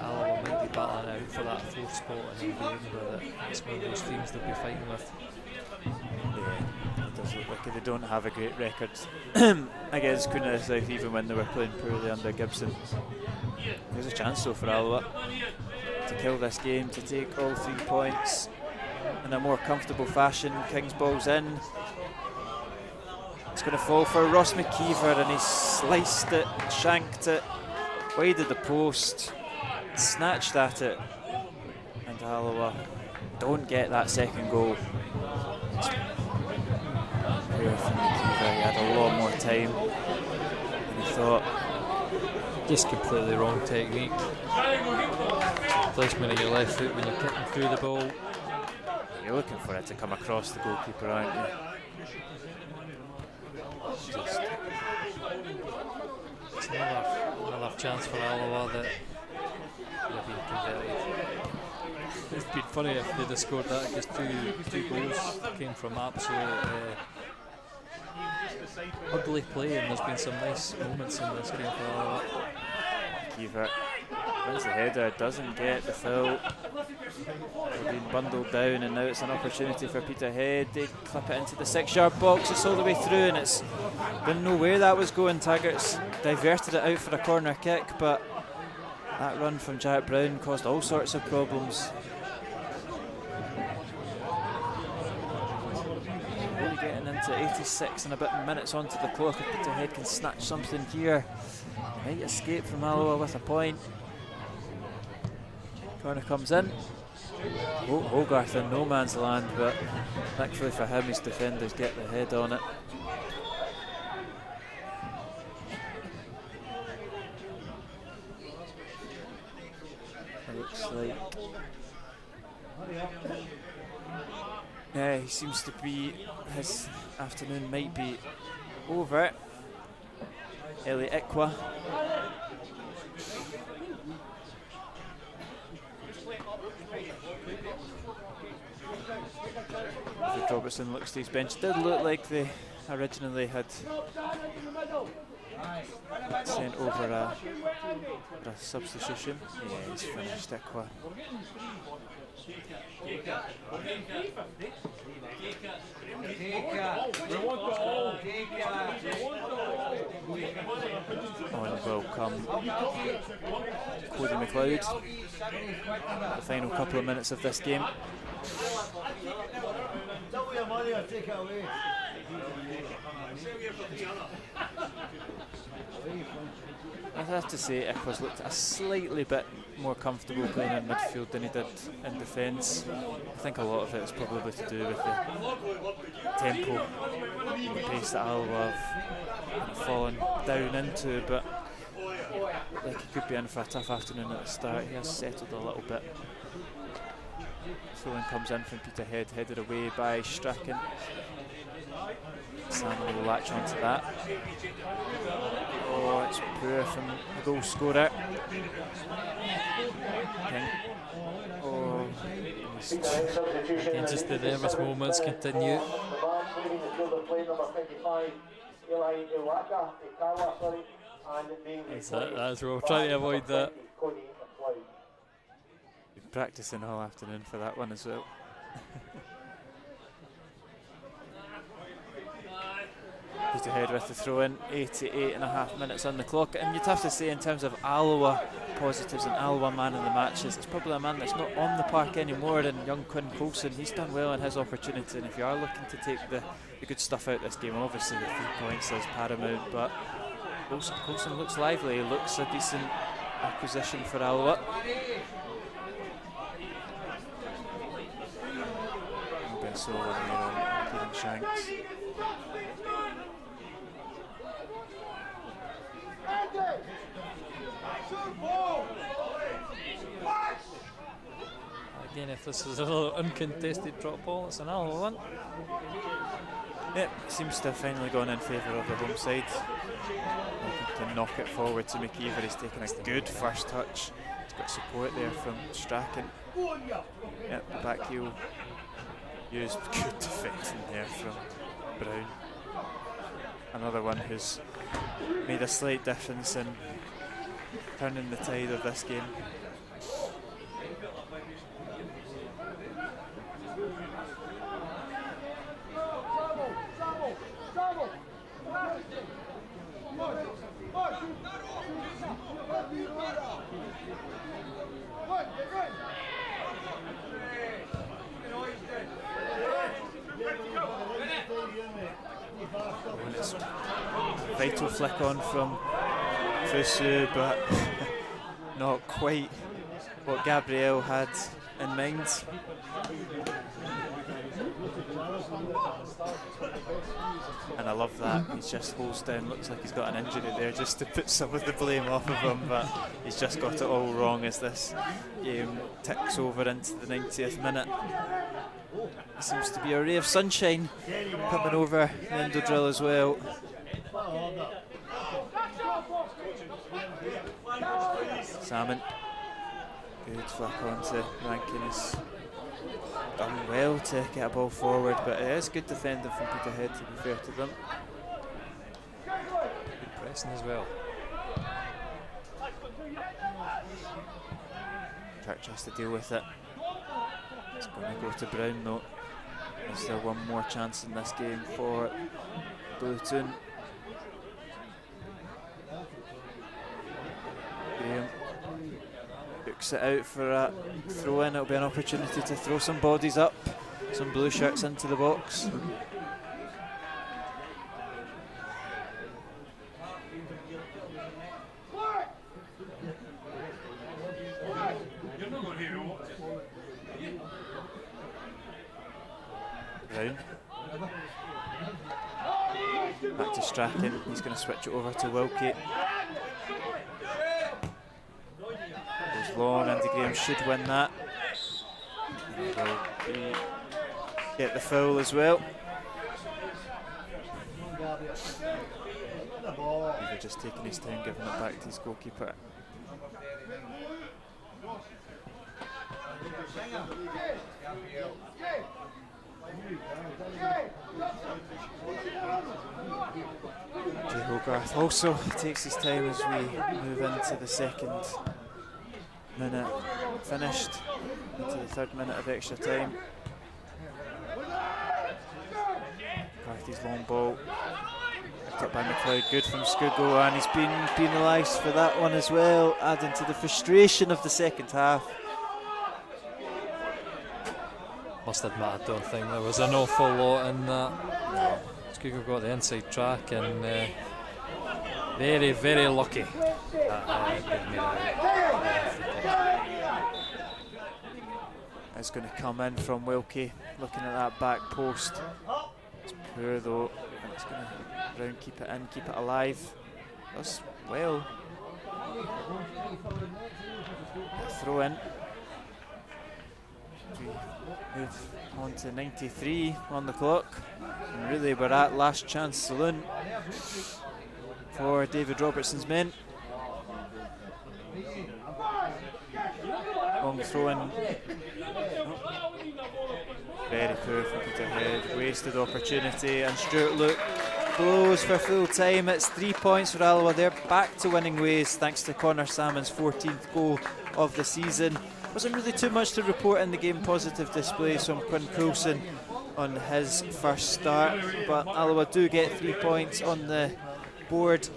Alloa might be battling out for that fourth spot, and it'll be Edinburgh that it's one of those teams they'll be fighting with. Yeah, it does look like they don't have a great record against Queen of the South, even when they were playing poorly under Gibson. There's a chance though for Alloa to kill this game, to take all 3 points in a more comfortable fashion. King's ball's in. It's going to fall for Ross McKeever, and he sliced it, shanked it, wide of the post, snatched at it, and Alloa don't get that second goal. Poor from McKeever, he had a lot more time than he thought. Just completely wrong technique. Placement of your left foot when you're kicking through the ball. You're looking for it to come across the goalkeeper, aren't you? It's another chance for Alloa that they've been converted. It's been funny if they'd have scored that, because two goals came from absolute ugly play, and there's been some nice moments in this game for Alloa. McKeever wins the header, doesn't get the fill. They're being bundled down, and now it's an opportunity for Peterhead. They clip it into the 6-yard box. It's all the way through, and it's didn't know where that was going. Taggart's diverted it out for a corner kick, but that run from Jarrett Brown caused all sorts of problems. Really getting into 86 and a bit minutes onto the clock. If Peterhead can snatch something here, might escape from Alloa with a point. Corner comes in. Hogarth in no man's land, but thankfully for him, his defenders get the head on it. It looks like he seems to be, his afternoon might be over. Elliot Ikwa. Robertson looks to his bench. Did look like they originally had sent over a substitution. Yeah, he's finished Ikwa. On will come Cody McLeod. The final couple of minutes of this game. I'd have to say Eccles looked a slightly bit more comfortable playing in midfield than he did in defence. I think a lot of it is probably to do with the tempo and the pace that Alloa have fallen down into, but like he could be in for a tough afternoon at the start. He has settled a little bit. Throw-in comes in from Peterhead, headed away by Strachan. Salmon will latch onto that. Oh, it's poor from the goal scorer. King. Oh, Again, just the nervous moments continue. That's what we're trying to avoid that. Been practicing all afternoon for that one as well. Peterhead with the throw in, 88.5 minutes on the clock, and you'd have to say in terms of Alloa positives and Alloa man of the matches, it's probably a man that's not on the park anymore than young Quinn Coulson. He's done well in his opportunity, and if you are looking to take the good stuff out this game, obviously the 3 points is paramount, but Coulson looks lively, he looks a decent acquisition for Alloa. Bensola here, including Shanks. Again, if this is another uncontested drop ball, it's an Alloa one. Yep, seems to have finally gone in favour of the home side. Looking to knock it forward to McKeever. He's taken a good first touch. He's got support there from Strachan. Yep, the back heel used. Good defending there from Brown. Another one who's made a slight difference in turning the tide of this game. And it's a vital flick on from Fusu, but not quite what Gabriel had in mind. And I love that, he just holds down, looks like he's got an injury there just to put some of the blame off of him, but he's just got it all wrong as this game ticks over into the 90th minute. It seems to be a ray of sunshine coming over the Endo drill as well. Salmon, good flick on to Rankin. He's done well to get a ball forward, but it is good defending from Peterhead, to be fair to them. Good pressing as well. Church has to deal with it. It's going to go to Brown though. Is there one more chance in this game for Bluetoon? Graham books it out for a throw in. It'll be an opportunity to throw some bodies up, some blue shirts into the box. Brown. Back to Strachan, he's going to switch it over to Wilkie. Goes long, Andy Graham should win that. And will get the foul as well. Either just taking his time, giving it back to his goalkeeper. Jay Hogarth also takes his time as we move into the second minute finished, into the third minute of extra time. Southie's long ball. Picked up by McLeod, good from Skuggo, and he's been penalised for that one as well, adding to the frustration of the second half. Must admit, I don't think there was an awful lot in that. Skuggo got the inside track and very, very lucky that they've made It's going to come in from Wilkie, looking at that back post. It's poor though, and it's going to Brown keep it in, keep it alive. Does well. A throw in. We move on to 93 on the clock, and really we're at last chance saloon for David Robertson's men. Long throw in. Very poor from Peterhead, wasted opportunity, and Stuart Luke blows for full time. It's 3 points for Alloa. They're back to winning ways thanks to Connor Salmon's 14th goal of the season. Wasn't really too much to report in the game. Positive displays from Quinn Coulson on his first start, but Alloa do get 3 points on the board.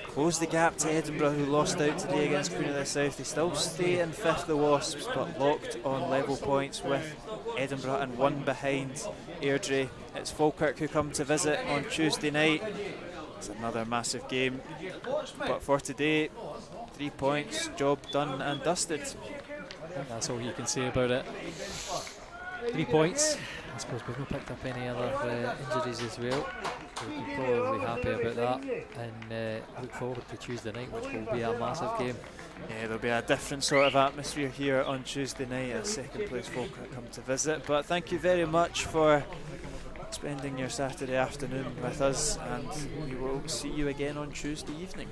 Close the gap to Edinburgh, who lost out today against Queen of the South. They still stay in 5th, the Wasps, but locked on level points with Edinburgh and one behind Airdrie. It's Falkirk who come to visit on Tuesday night. It's another massive game, but for today, 3 points, job done and dusted. That's all you can say about it. 3 points. I suppose we've not picked up any other injuries as well. We'll be probably happy about that, and look forward to Tuesday night, which will be a massive game. Yeah, there'll be a different sort of atmosphere here on Tuesday night as second place Falkirk come to visit. But thank you very much for spending your Saturday afternoon with us, and we will see you again on Tuesday evening.